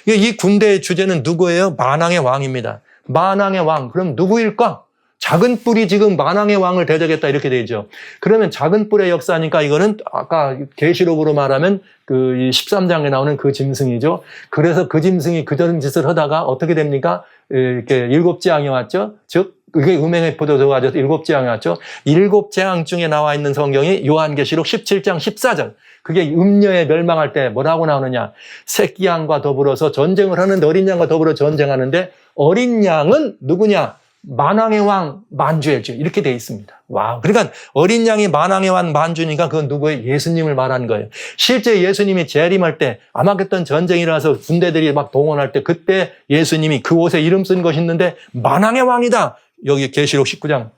이 군대의 주제는 누구예요? 만왕의 왕입니다. 만왕의 왕 그럼 누구일까? 작은 뿔이 지금 만왕의 왕을 대적했다 이렇게 되죠. 그러면 작은 뿔의 역사니까 이거는 아까 계시록으로 말하면 그 13장에 나오는 그 짐승이죠. 그래서 그 짐승이 그런 짓을 하다가 어떻게 됩니까? 이렇게 7재앙이 왔죠. 즉 그게 음행의 포도주가 돼서 7재앙이 왔죠. 7재앙 중에 나와 있는 성경이 요한계시록 17장 14절. 그게 음녀에 멸망할 때 뭐라고 나오느냐. 새끼 양과 더불어서 전쟁을 하는데 어린 양과 더불어 전쟁하는데 어린 양은 누구냐. 만왕의 왕 만주일주 이렇게 돼 있습니다. 와우. 그러니까 어린 양이 만왕의 왕 만주니까 그건 누구예요? 예수님을 말하는 거예요. 실제 예수님이 재림할 때 아마겟돈 전쟁이 일어나서 군대들이 막 동원할 때 그때 예수님이 그 옷에 이름 쓴 것이 있는데 만왕의 왕이다. 여기 계시록 19장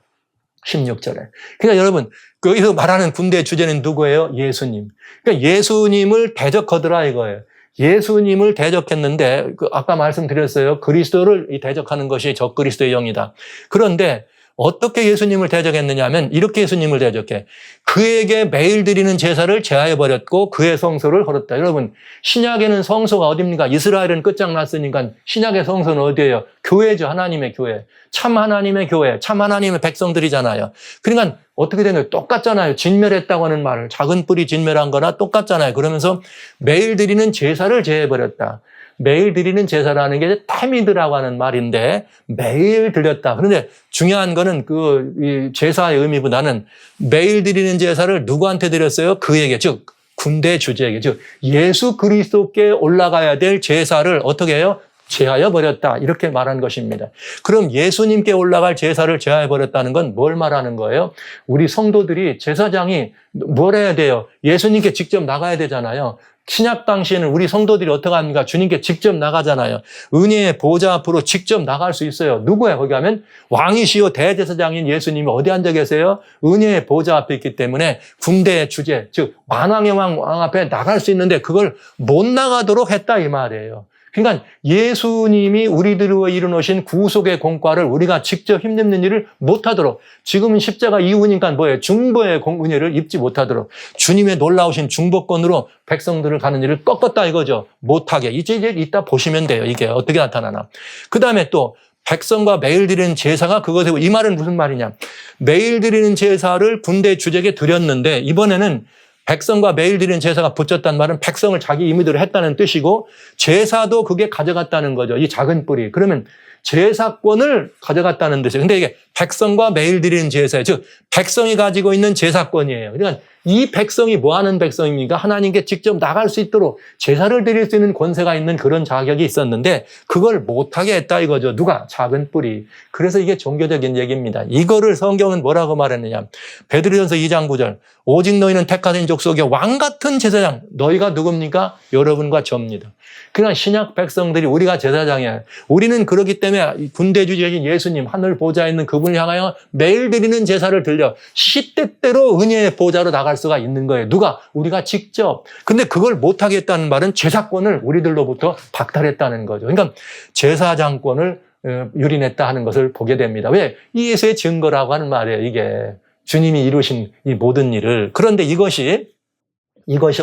16절에. 그러니까 여러분 거기서 말하는 군대의 주제는 누구예요? 예수님. 그러니까 예수님을 대적하더라 이거예요. 예수님을 대적했는데 아까 말씀드렸어요. 그리스도를 대적하는 것이 적그리스도의 영이다. 그런데 어떻게 예수님을 대적했느냐 하면 이렇게 예수님을 대적해. 그에게 매일 드리는 제사를 제하여버렸고 그의 성소를 헐었다. 여러분 신약에는 성소가 어디입니까? 이스라엘은 끝장났으니까 신약의 성소는 어디예요? 교회죠. 하나님의 교회. 참 하나님의 교회. 참 하나님의 백성들이잖아요. 그러니까 어떻게 되나요? 똑같잖아요. 진멸했다고 하는 말을. 작은 뿔이 진멸한 거나 똑같잖아요. 그러면서 매일 드리는 제사를 제해버렸다. 매일 드리는 제사라는 게 타미드라고 하는 말인데 매일 드렸다. 그런데 중요한 거는 그 제사의 의미보다는 매일 드리는 제사를 누구한테 드렸어요? 그에게, 즉 군대 주제에게, 즉 예수 그리스도께 올라가야 될 제사를 어떻게 해요? 제하여 버렸다. 이렇게 말한 것입니다. 그럼 예수님께 올라갈 제사를 제하여 버렸다는 건 뭘 말하는 거예요? 우리 성도들이 제사장이 뭘 해야 돼요? 예수님께 직접 나가야 되잖아요. 신약 당시에는 우리 성도들이 어떻게 합니까? 주님께 직접 나가잖아요. 은혜의 보좌 앞으로 직접 나갈 수 있어요. 누구예요? 거기 가면 왕이시요 대제사장인 예수님이 어디 앉아 계세요? 은혜의 보좌 앞에 있기 때문에 군대의 주제, 즉 만왕의 왕 앞에 나갈 수 있는데 그걸 못 나가도록 했다 이 말이에요. 그러니까 예수님이 우리들을 위해 이루어놓으신 구속의 공과를 우리가 직접 힘내는 일을 못하도록 지금은 십자가 이후니까 뭐예요? 중보의 은혜를 입지 못하도록 주님의 놀라우신 중보권으로 백성들을 가는 일을 꺾었다 이거죠. 못하게. 이제 이따 보시면 돼요. 이게 어떻게 나타나나. 그 다음에 또 백성과 매일 드리는 제사가 그것이고 이 말은 무슨 말이냐. 매일 드리는 제사를 군대 주제에 드렸는데 이번에는 백성과 매일 드리는 제사가 붙였단 말은 백성을 자기 임의대로 했다는 뜻이고 제사도 그게 가져갔다는 거죠. 이 작은 뿔이. 그러면 제사권을 가져갔다는 뜻이에요. 근데 이게 백성과 매일 드리는 제사예요. 즉 백성이 가지고 있는 제사권이에요. 그러니까 이 백성이 뭐 하는 백성입니까? 하나님께 직접 나갈 수 있도록 제사를 드릴 수 있는 권세가 있는 그런 자격이 있었는데 그걸 못하게 했다 이거죠. 누가? 작은 뿔이. 그래서 이게 종교적인 얘기입니다. 이거를 성경은 뭐라고 말했느냐. 베드로전서 2장 9절. 오직 너희는 택하신 족속의 왕 같은 제사장. 너희가 누굽니까? 여러분과 저입니다. 그냥 신약 백성들이 우리가 제사장이에요. 우리는 그렇기 때문에 군대주제인 예수님, 하늘 보좌에 있는 그분을 향하여 매일 드리는 제사를 들려 시때때로 은혜의 보좌로 나갈 수가 있는 거예요. 누가? 우리가 직접. 근데 그걸 못하겠다는 말은 제사권을 우리들로부터 박탈했다는 거죠. 그러니까 제사장권을 유린했다 하는 것을 보게 됩니다. 왜? 이 예수의 증거라고 하는 말이에요. 이게 주님이 이루신 이 모든 일을. 그런데 이것이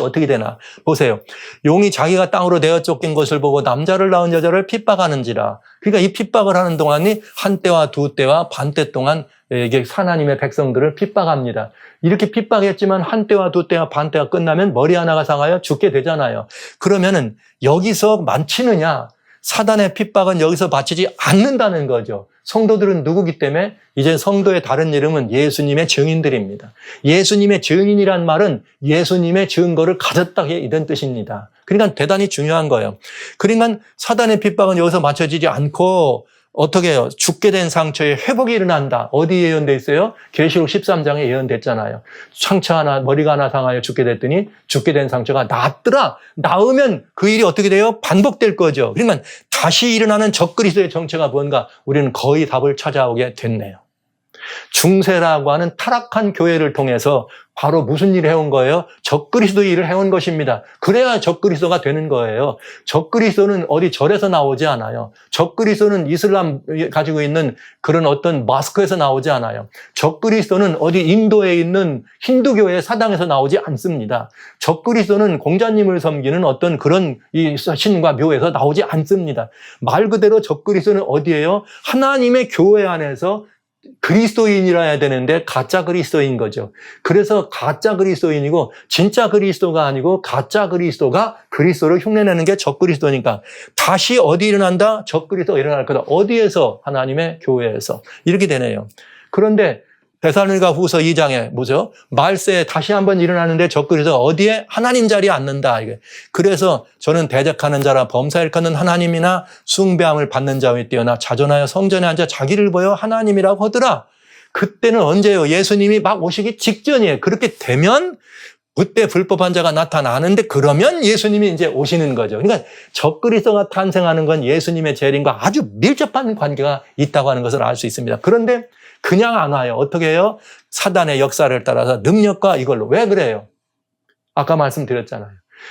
어떻게 되나 보세요. 용이 자기가 땅으로 내어 쫓긴 것을 보고 남자를 낳은 여자를 핍박하는지라. 그러니까 이 핍박을 하는 동안이 한 때와 두 때와 반 때 동안 이게 하나님의 백성들을 핍박합니다. 이렇게 핍박했지만 한 때와 두 때와 반 때가 끝나면 머리 하나가 상하여 죽게 되잖아요. 그러면은 여기서 만치느냐? 사단의 핍박은 여기서 마치지 않는다는 거죠. 성도들은 누구기 때문에 이제 성도의 다른 이름은 예수님의 증인들입니다. 예수님의 증인이란 말은 예수님의 증거를 가졌다 이런 뜻입니다. 그러니까 대단히 중요한 거예요. 그러니까 사단의 핍박은 여기서 맞춰지지 않고 어떻게 해요? 죽게 된 상처에 회복이 일어난다. 어디 예언돼 있어요? 계시록 13장에 예언됐잖아요. 상처 하나, 머리가 하나 상하여 죽게 됐더니 죽게 된 상처가 낫더라. 나으면 그 일이 어떻게 돼요? 반복될 거죠. 그러면 다시 일어나는 적그리스도의 정체가 뭔가 우리는 거의 답을 찾아오게 됐네요. 중세라고 하는 타락한 교회를 통해서 바로 무슨 일을 해온 거예요? 적그리스도 일을 해온 것입니다. 그래야 적그리스도가 되는 거예요. 적그리스도는 어디 절에서 나오지 않아요. 적그리스도는 이슬람 가지고 있는 그런 어떤 마스크에서 나오지 않아요. 적그리스도는 어디 인도에 있는 힌두교의 사당에서 나오지 않습니다. 적그리스도는 공자님을 섬기는 어떤 그런 이 신과 묘에서 나오지 않습니다. 말 그대로 적그리스도는 어디예요? 하나님의 교회 안에서 그리스도인이라 해야 되는데 가짜 그리스도인 거죠. 그래서 가짜 그리스도인이고 진짜 그리스도가 아니고 가짜 그리스도가 그리스도를 흉내내는 게 적그리스도니까 다시 어디 일어난다? 적그리스도가 일어날 거다. 어디에서? 하나님의 교회에서. 이렇게 되네요. 그런데 데살로니가 후서 2장에 뭐죠? 말세에 다시 한번 일어나는데 적그리스도가 어디에? 하나님 자리에 앉는다. 이게. 그래서 저는 대적하는 자라 범사 일컫는 하나님이나 숭배함을 받는 자에 뛰어나 자존하여 성전에 앉아 자기를 보여 하나님이라고 하더라. 그때는 언제요? 예수님이 막 오시기 직전이에요. 그렇게 되면 그때 불법한 자가 나타나는데 그러면 예수님이 이제 오시는 거죠. 그러니까 적그리스도가 탄생하는 건 예수님의 재림과 아주 밀접한 관계가 있다고 하는 것을 알 수 있습니다. 그런데 그냥 안 와요. 어떻게 해요? 사단의 역사를 따라서 능력과 이걸로. 왜 그래요? 아까 말씀드렸잖아요.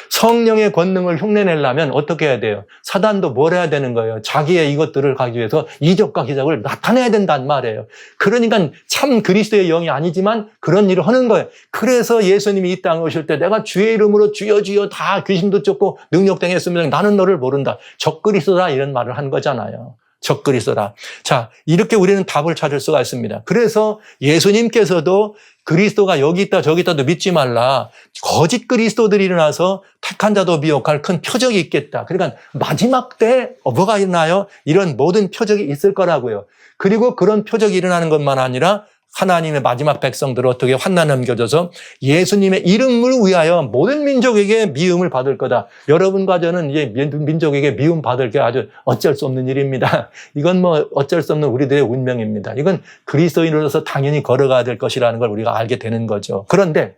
성령의 권능을 흉내내려면 어떻게 해야 돼요? 사단도 뭘 해야 되는 거예요? 자기의 이것들을 가기 위해서 이적과 기적을 나타내야 된단 말이에요. 그러니까 참 그리스도의 영이 아니지만 그런 일을 하는 거예요. 그래서 예수님이 이 땅에 오실 때 내가 주의 이름으로 주여 주여 다 귀신도 쫓고 능력 행했으면 나는 너를 모른다. 적그리스도라 이런 말을 한 거잖아요. 적그리스도라. 자, 이렇게 우리는 답을 찾을 수가 있습니다. 그래서 예수님께서도 그리스도가 여기 있다 저기 있다도 믿지 말라. 거짓 그리스도들이 일어나서 택한 자도 미혹할 큰 표적이 있겠다. 그러니까 마지막 때 뭐가 있나요? 이런 모든 표적이 있을 거라고요. 그리고 그런 표적이 일어나는 것만 아니라 하나님의 마지막 백성들을 어떻게 환난 넘겨줘서 예수님의 이름을 위하여 모든 민족에게 미움을 받을 거다. 여러분과 저는 이제 민족에게 미움 받을 게 아주 어쩔 수 없는 일입니다. 이건 뭐 어쩔 수 없는 우리들의 운명입니다. 이건 그리스도인으로서 당연히 걸어가야 될 것이라는 걸 우리가 알게 되는 거죠. 그런데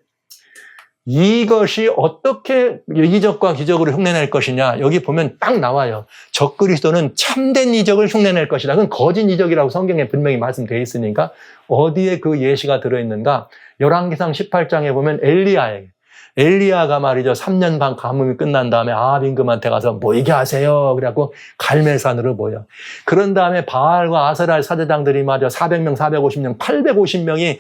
이것이 어떻게 이적과 기적으로 흉내낼 것이냐. 여기 보면 딱 나와요. 적그리스도는 참된 이적을 흉내낼 것이다. 그건 거짓 이적이라고 성경에 분명히 말씀되어 있으니까 어디에 그 예시가 들어있는가. 열왕기상 18장에 보면 엘리야가 말이죠. 3년 반 가뭄이 끝난 다음에 아합 임금한테 가서 모이게 하세요. 그래갖고 갈멜산으로 모여. 그런 다음에 바알과 아세라의 사제장들이 말이죠. 400명, 450명, 850명이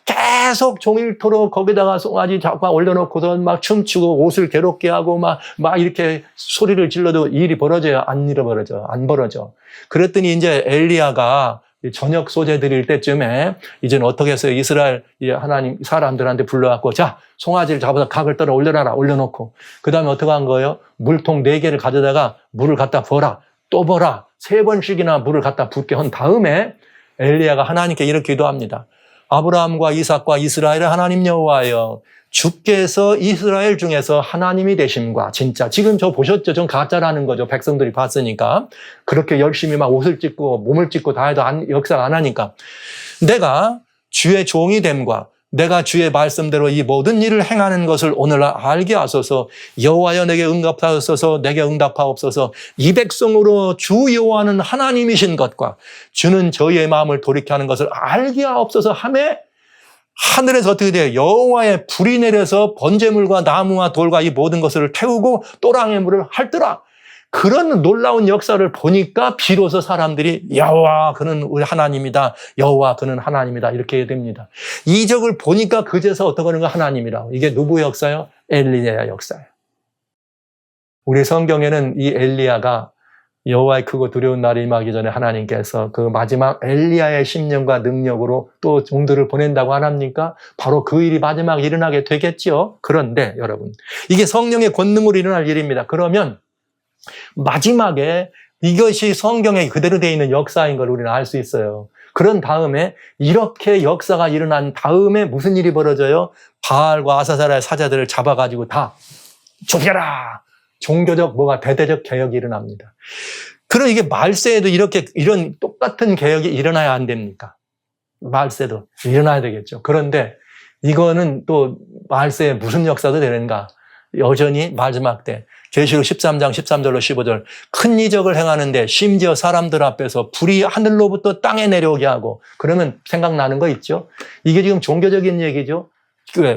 계속 종일토록 거기다가 송아지 잡아 올려놓고서 막 춤추고 옷을 괴롭게 하고 막 이렇게 소리를 질러도 일이 벌어져요? 안 벌어져. 그랬더니 이제 엘리야가 저녁 소재 드릴 때쯤에 이제는 어떻게 해서 이스라엘 하나님 사람들한테 불러갖고 자, 송아지를 잡아서 각을 떨어 올려놔라. 올려놓고 그 다음에 어떻게 한 거예요? 물통 4개를 가져다가 물을 갖다 버라. 또 버라. 3번씩이나 물을 갖다 붓게 한 다음에 엘리야가 하나님께 이렇게 기도합니다. 아브라함과 이삭과 이스라엘의 하나님 여호와여, 주께서 이스라엘 중에서 하나님이 되심과 진짜, 지금 저 보셨죠? 전 가짜라는 거죠. 백성들이 봤으니까. 그렇게 열심히 막 옷을 찢고 몸을 찢고 다 해도 역사가 안 하니까. 내가 주의 종이 됨과 내가 주의 말씀대로 이 모든 일을 행하는 것을 오늘날 알게 하소서. 여호와여 내게 응답하옵소서. 내게 응답하옵소서. 이 백성으로 주 여호와는 하나님이신 것과 주는 저희의 마음을 돌이켜 하는 것을 알게 하옵소서 하매, 하늘에서 어떻게 돼요? 여호와의 불이 내려서 번제물과 나무와 돌과 이 모든 것을 태우고 또랑의 물을 핥더라. 그런 놀라운 역사를 보니까 비로소 사람들이 여호와 그는 우리 하나님이다. 여호와 그는 하나님이다. 이렇게 됩니다. 이적을 보니까 그제서 어떻게 하는 거 하나님이라고. 이게 누구 역사요? 엘리야 역사예요. 우리 성경에는 이 엘리야가 여호와의 크고 두려운 날이 임하기 전에 하나님께서 그 마지막 엘리야의 심령과 능력으로 또 종들을 보낸다고 안 합니까? 바로 그 일이 마지막에 일어나게 되겠죠. 그런데 여러분, 이게 성령의 권능으로 일어날 일입니다. 그러면 마지막에 이것이 성경에 그대로 되어 있는 역사인 걸 우리는 알 수 있어요. 그런 다음에 이렇게 역사가 일어난 다음에 무슨 일이 벌어져요? 바알과 아사사라의 사자들을 잡아가지고 다 죽여라! 종교적 대대적 개혁이 일어납니다. 그럼 이게 말세에도 이런 똑같은 개혁이 일어나야 안 됩니까? 말세도 일어나야 되겠죠. 그런데 이거는 또 말세에 무슨 역사도 되는가? 여전히 마지막 때 계시록 13장 13절로 15절 큰 이적을 행하는데 심지어 사람들 앞에서 불이 하늘로부터 땅에 내려오게 하고, 그러면 생각나는 거 있죠? 이게 지금 종교적인 얘기죠.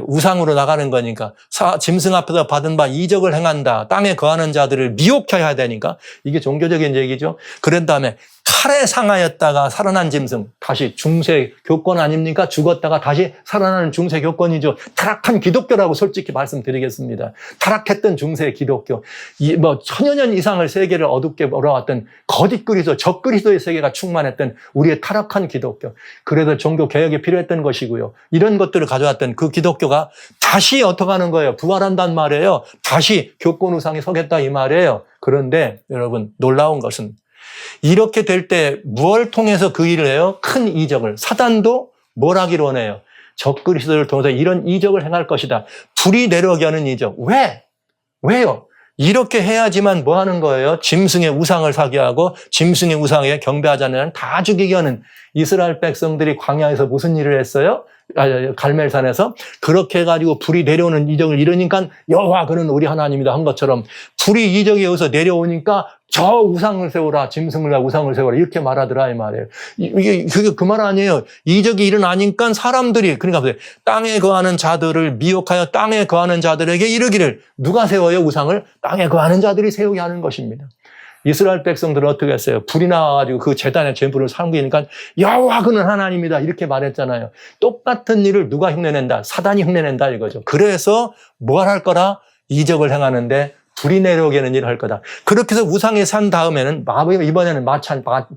우상으로 나가는 거니까 짐승 앞에서 받은 바 이적을 행한다. 땅에 거하는 자들을 미혹해야 되니까 이게 종교적인 얘기죠. 그런 다음에 칼에 상하였다가 살아난 짐승, 다시 중세 교권 아닙니까? 죽었다가 다시 살아나는 중세 교권이죠. 타락한 기독교라고 솔직히 말씀드리겠습니다. 타락했던 중세 기독교, 천여 년 이상을 세계를 어둡게 몰아왔던 거짓 그리스도, 적 그리스도의 세계가 충만했던 우리의 타락한 기독교. 그래서 종교 개혁이 필요했던 것이고요. 이런 것들을 가져왔던 그 기독교가 다시 어떻게 하는 거예요? 부활한단 말이에요. 다시 교권 우상에 서겠다 이 말이에요. 그런데 여러분, 놀라운 것은 이렇게 될 때 무엇을 통해서 그 일을 해요? 큰 이적을. 사단도 뭘 하기로 원해요? 적그리스도를 통해서 이런 이적을 행할 것이다. 불이 내려오게 하는 이적. 왜요? 이렇게 해야지만 뭐 하는 거예요? 짐승의 우상을 사게 하고 짐승의 우상에 경배하지 않는 다 죽이게 하는. 이스라엘 백성들이 광야에서 무슨 일을 했어요? 갈멜산에서 그렇게 해가지고 불이 내려오는 이적을 이러니까 여호와 그는 우리 하나님이다 한 것처럼 불이 이적에 의해서 내려오니까 저 우상을 세우라, 짐승을 우상을 세우라 이렇게 말하더라 이 말이에요. 그게 그 말 아니에요. 이적이 일어나니까 사람들이, 그러니까 땅에 거하는 자들을 미혹하여 땅에 거하는 자들에게 이르기를, 누가 세워요 우상을? 땅에 거하는 자들이 세우게 하는 것입니다. 이스라엘 백성들은 어떻게 했어요? 불이 나와가지고 그 제단의 제물을 삼기니까 여호와 그는 하나님이다 이렇게 말했잖아요. 똑같은 일을 누가 흉내낸다? 사단이 흉내낸다 이거죠. 그래서 뭘 할 거라? 이적을 행하는데 불이 내려오게는 일을 할 거다. 그렇게 해서 우상에 산 다음에는 이번에는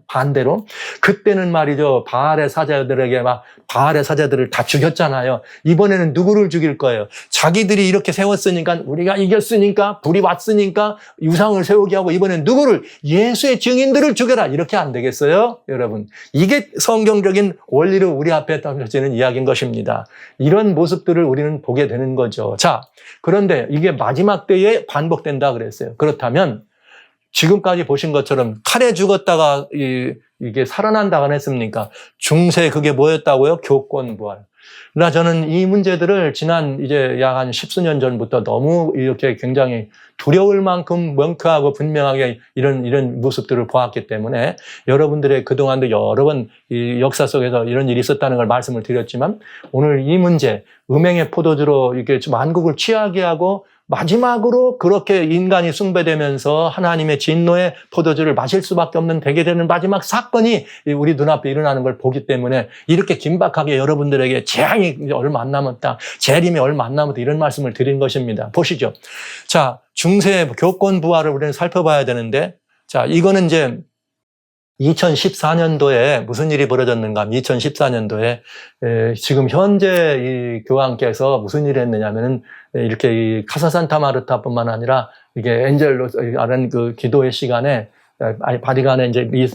반대로, 그때는 말이죠, 바알의 사자들을 다 죽였잖아요. 이번에는 누구를 죽일 거예요? 자기들이 이렇게 세웠으니까, 우리가 이겼으니까, 불이 왔으니까 우상을 세우게 하고, 이번엔 누구를? 예수의 증인들을 죽여라. 이렇게 안 되겠어요? 여러분, 이게 성경적인 원리로 우리 앞에 떨어지는 이야기인 것입니다. 이런 모습들을 우리는 보게 되는 거죠. 자, 그런데 이게 마지막 때에 반복된다 그랬어요. 그렇다면 지금까지 보신 것처럼 칼에 죽었다가 이게 살아난다고 했습니까? 중세 그게 뭐였다고요? 교권 부활. 그러나 저는 이 문제들을 지난 이제 약 한 10수년 전부터 너무 이렇게 굉장히 두려울 만큼 명쾌하고 분명하게 이런 모습들을 보았기 때문에 여러분들의 그동안도 여러 번 이 역사 속에서 이런 일이 있었다는 걸 말씀을 드렸지만, 오늘 이 문제, 음행의 포도주로 이렇게 만국을 취하게 하고 마지막으로 그렇게 인간이 숭배되면서 하나님의 진노의 포도주를 마실 수밖에 없는 되게 되는 마지막 사건이 우리 눈앞에 일어나는 걸 보기 때문에 이렇게 긴박하게 여러분들에게 재앙이 얼마 안 남았다, 재림이 얼마 안 남았다 이런 말씀을 드린 것입니다. 보시죠. 자, 중세 교권 부활을 우리는 살펴봐야 되는데, 자, 이거는 이제 2014년도에 무슨 일이 벌어졌는가 하면, 2014년도에 지금 현재 이 교황께서 무슨 일을 했느냐면은 이렇게 이 카사산타 마르타뿐만 아니라 이게 엔젤로라는 그 기도의 시간에 아니, 바티칸의 이제 이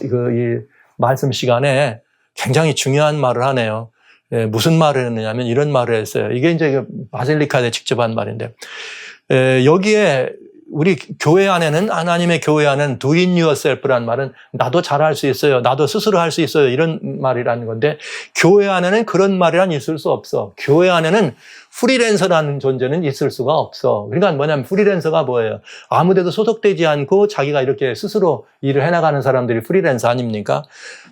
말씀 시간에 굉장히 중요한 말을 하네요. 예, 무슨 말을 했느냐면 이런 말을 했어요. 이게 이제 바실리카에 직접 한 말인데, 여기에 우리 교회 안에는, 하나님의 교회 안에는 do it yourself라는 말은 나도 잘할 수 있어요. 나도 스스로 할 수 있어요. 이런 말이라는 건데, 교회 안에는 그런 말이란 있을 수 없어. 교회 안에는 프리랜서라는 존재는 있을 수가 없어. 그러니까 뭐냐면 프리랜서가 뭐예요? 아무데도 소속되지 않고 자기가 이렇게 스스로 일을 해나가는 사람들이 프리랜서 아닙니까?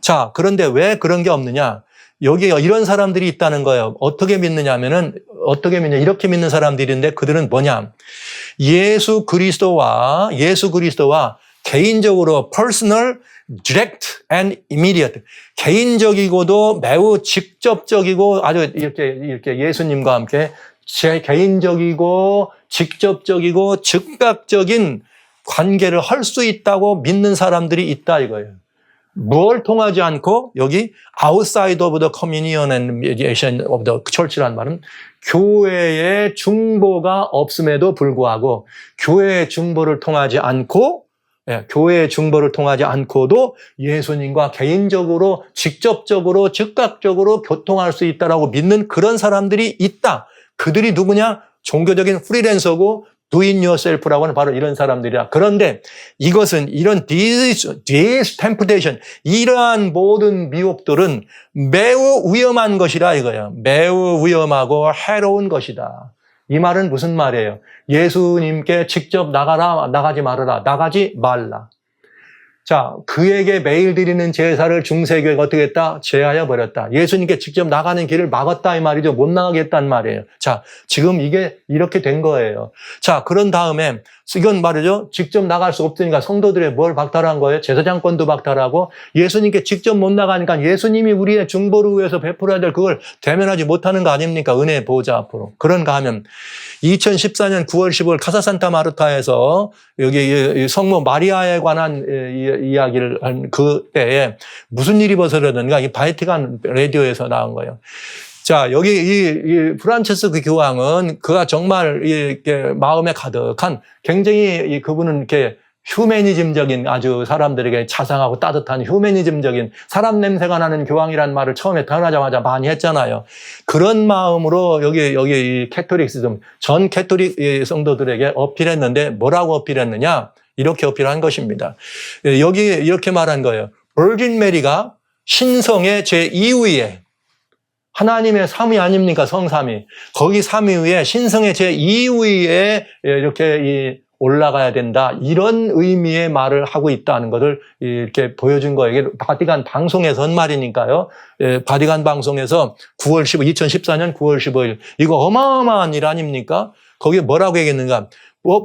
자, 그런데 왜 그런 게 없느냐? 여기에 이런 사람들이 있다는 거예요. 어떻게 믿느냐 하면은, 어떻게 믿냐? 이렇게 믿는 사람들인데 그들은 뭐냐? 예수 그리스도와 개인적으로 personal, direct and immediate. 개인적이고도 매우 직접적이고 아주 이렇게 예수님과 함께 제 개인적이고 직접적이고 즉각적인 관계를 할 수 있다고 믿는 사람들이 있다 이거예요. 뭘 통하지 않고 여기 outside of the communion and mediation of the church라는 말은 교회의 중보가 없음에도 불구하고 교회의 중보를 통하지 않고 교회의 중보를 통하지 않고도 예수님과 개인적으로 직접적으로 즉각적으로 교통할 수 있다라고 믿는 그런 사람들이 있다. 그들이 누구냐? 종교적인 프리랜서고 do it yourself라고 하는 바로 이런 사람들이야. 그런데 이것은 이런 this temptation, 이러한 모든 미혹들은 매우 위험한 것이라 이거야. 매우 위험하고 해로운 것이다. 이 말은 무슨 말이에요? 예수님께 직접 나가지 말아라. 나가지 말라. 자, 그에게 매일 드리는 제사를 중세교회가 어떻게 했다? 제하여 버렸다. 예수님께 직접 나가는 길을 막았다 이 말이죠. 못 나가게 했단 말이에요. 자, 지금 이게 이렇게 된 거예요. 자, 그런 다음에 이건 말이죠. 직접 나갈 수 없으니까 성도들의 뭘 박탈한 거예요? 제사장권도 박탈하고 예수님께 직접 못 나가니까 예수님이 우리의 중보를 위해서 베풀어야 될 그걸 대면하지 못하는 거 아닙니까? 은혜의 보좌 앞으로. 그런가 하면 2014년 9월 15일 카사산타 마르타에서 여기 성모 마리아에 관한 이야기를 한 그때에 무슨 일이 벌어졌는가? 이 바티칸 라디오에서 나온 거예요. 자, 여기 이 프란체스코 교황은 그가 정말 이렇게 마음에 가득한 굉장히 그분은 이렇게 휴메니즘적인 아주 사람들에게 자상하고 따뜻한 휴메니즘적인 사람 냄새가 나는 교황이라는 말을 처음에 태어나자마자 많이 했잖아요. 그런 마음으로 여기 이 캐토릭시즘 전 캐토릭 성도들에게 어필했는데 뭐라고 어필했느냐? 이렇게 어필한 것입니다. 여기 이렇게 말한 거예요. 버진 메리가 신성의 제2위에 하나님의 3위 아닙니까? 성삼위. 거기 3위에 신성의 제2위에 이렇게 올라가야 된다. 이런 의미의 말을 하고 있다는 것을 이렇게 보여준 거예요. 이게 바티칸 방송에서 한 말이니까요. 바티칸 방송에서 2014년 9월 15일. 이거 어마어마한 일 아닙니까? 거기에 뭐라고 얘기했는가?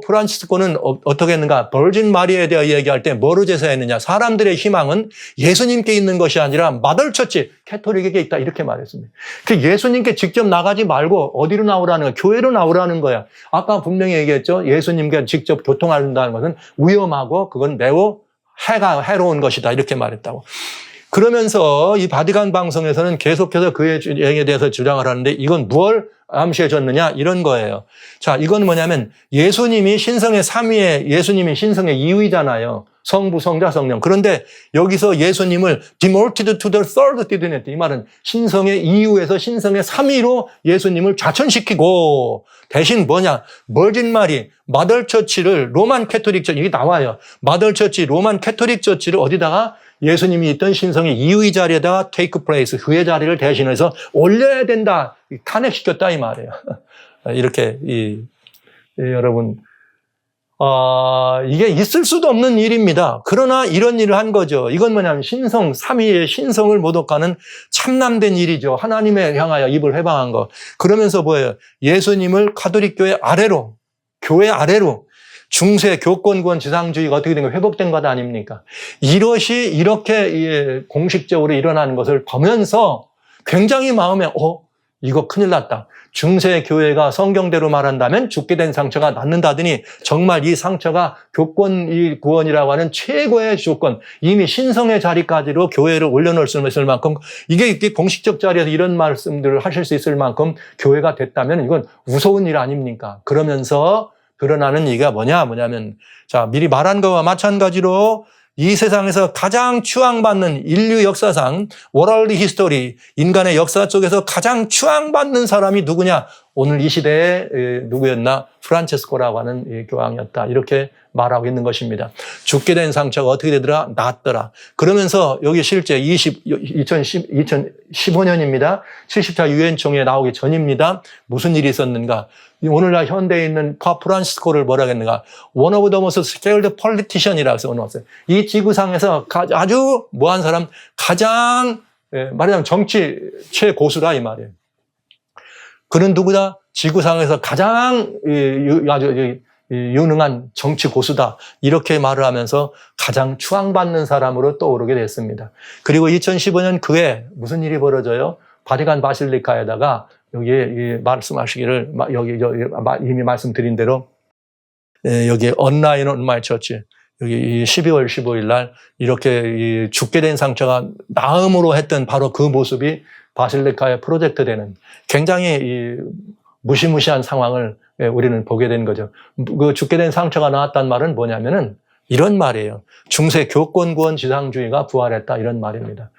프란치스코는 어떻게 했는가? 버진 마리아에 대해 얘기할 때 뭐로 제사했느냐? 사람들의 희망은 예수님께 있는 것이 아니라 마더처치, 캐토릭에게 있다. 이렇게 말했습니다. 그 예수님께 직접 나가지 말고 어디로 나오라는 거야? 교회로 나오라는 거야. 아까 분명히 얘기했죠. 예수님께 직접 교통한다는 것은 위험하고 그건 매우 해로운 것이다. 이렇게 말했다고. 그러면서 이 바티칸 방송에서는 계속해서 그의 주장에 대해서 주장을 하는데 이건 무엇을 암시해 줬느냐? 이런 거예요. 자, 이건 뭐냐면 예수님이 신성의 3위에 예수님이 신성의 2위잖아요. 성부, 성자, 성령. 그런데 여기서 예수님을 demoted to the third dignity. 이 말은 신성의 2위에서 신성의 3위로 예수님을 좌천시키고 대신 뭐냐? 버진 마리, 마더처치를 로만 캐토릭 처치, 이게 나와요. 마더처치, 로만 캐토릭 처치를 어디다가 예수님이 있던 신성의 2위 자리에다가 take place, 그의 자리를 대신해서 올려야 된다. 탄핵시켰다 이 말이에요. 이렇게 여러분 이게 있을 수도 없는 일입니다. 그러나 이런 일을 한 거죠. 이건 뭐냐면 신성, 3위의 신성을 모독하는 참남된 일이죠. 하나님에 향하여 입을 회방한 거. 그러면서 뭐예요? 예수님을 가톨릭 교회 아래로, 교회 아래로 중세 교권구원 지상주의가 어떻게 된 거 회복된 것 아닙니까? 이것이 이렇게 공식적으로 일어나는 것을 보면서 굉장히 마음에 이거 큰일 났다. 중세 교회가 성경대로 말한다면 죽게 된 상처가 낫는다더니 정말 이 상처가 교권 구원이라고 하는 최고의 조건, 이미 신성의 자리까지로 교회를 올려놓을 수 있을 만큼 이게 공식적 자리에서 이런 말씀들을 하실 수 있을 만큼 교회가 됐다면 이건 무서운 일 아닙니까? 그러면서 드러나는 얘기가 뭐냐면 자, 미리 말한 것과 마찬가지로 이 세상에서 가장 추앙받는 인류 역사상 월드 히스토리 인간의 역사 속에서 가장 추앙받는 사람이 누구냐? 오늘 이 시대에 누구였나? 프란체스코라고 하는 교황이었다. 이렇게 말하고 있는 것입니다. 죽게 된 상처가 어떻게 되더라? 낫더라. 그러면서 여기 실제 2015년입니다. 70차 유엔총회 나오기 전입니다. 무슨 일이 있었는가? 오늘날 현대에 있는 파 프란시스코를 뭐라고 했는가? One of the most skilled politician이라고 써놓았어요. 이 지구상에서 아주 뭐한 사람, 가장 말하자면 정치 최고수라 이 말이에요. 그는 누구다? 지구상에서 가장 아주 유능한 정치 고수다. 이렇게 말을 하면서 가장 추앙받는 사람으로 떠오르게 됐습니다. 그리고 2015년 그해 무슨 일이 벌어져요? 바티칸 바실리카에다가 여기 말씀하시기를 여기 이미 말씀드린 대로 여기 온라인 온마이 처치 여기 12월 15일 날 이렇게 죽게 된 상처가 나음으로 했던 바로 그 모습이 바실리카에 프로젝트 되는 굉장히 무시무시한 상황을 우리는 보게 된 거죠. 그 죽게 된 상처가 나왔단 말은 뭐냐면은 이런 말이에요. 중세 교권구원 지상주의가 부활했다 이런 말입니다.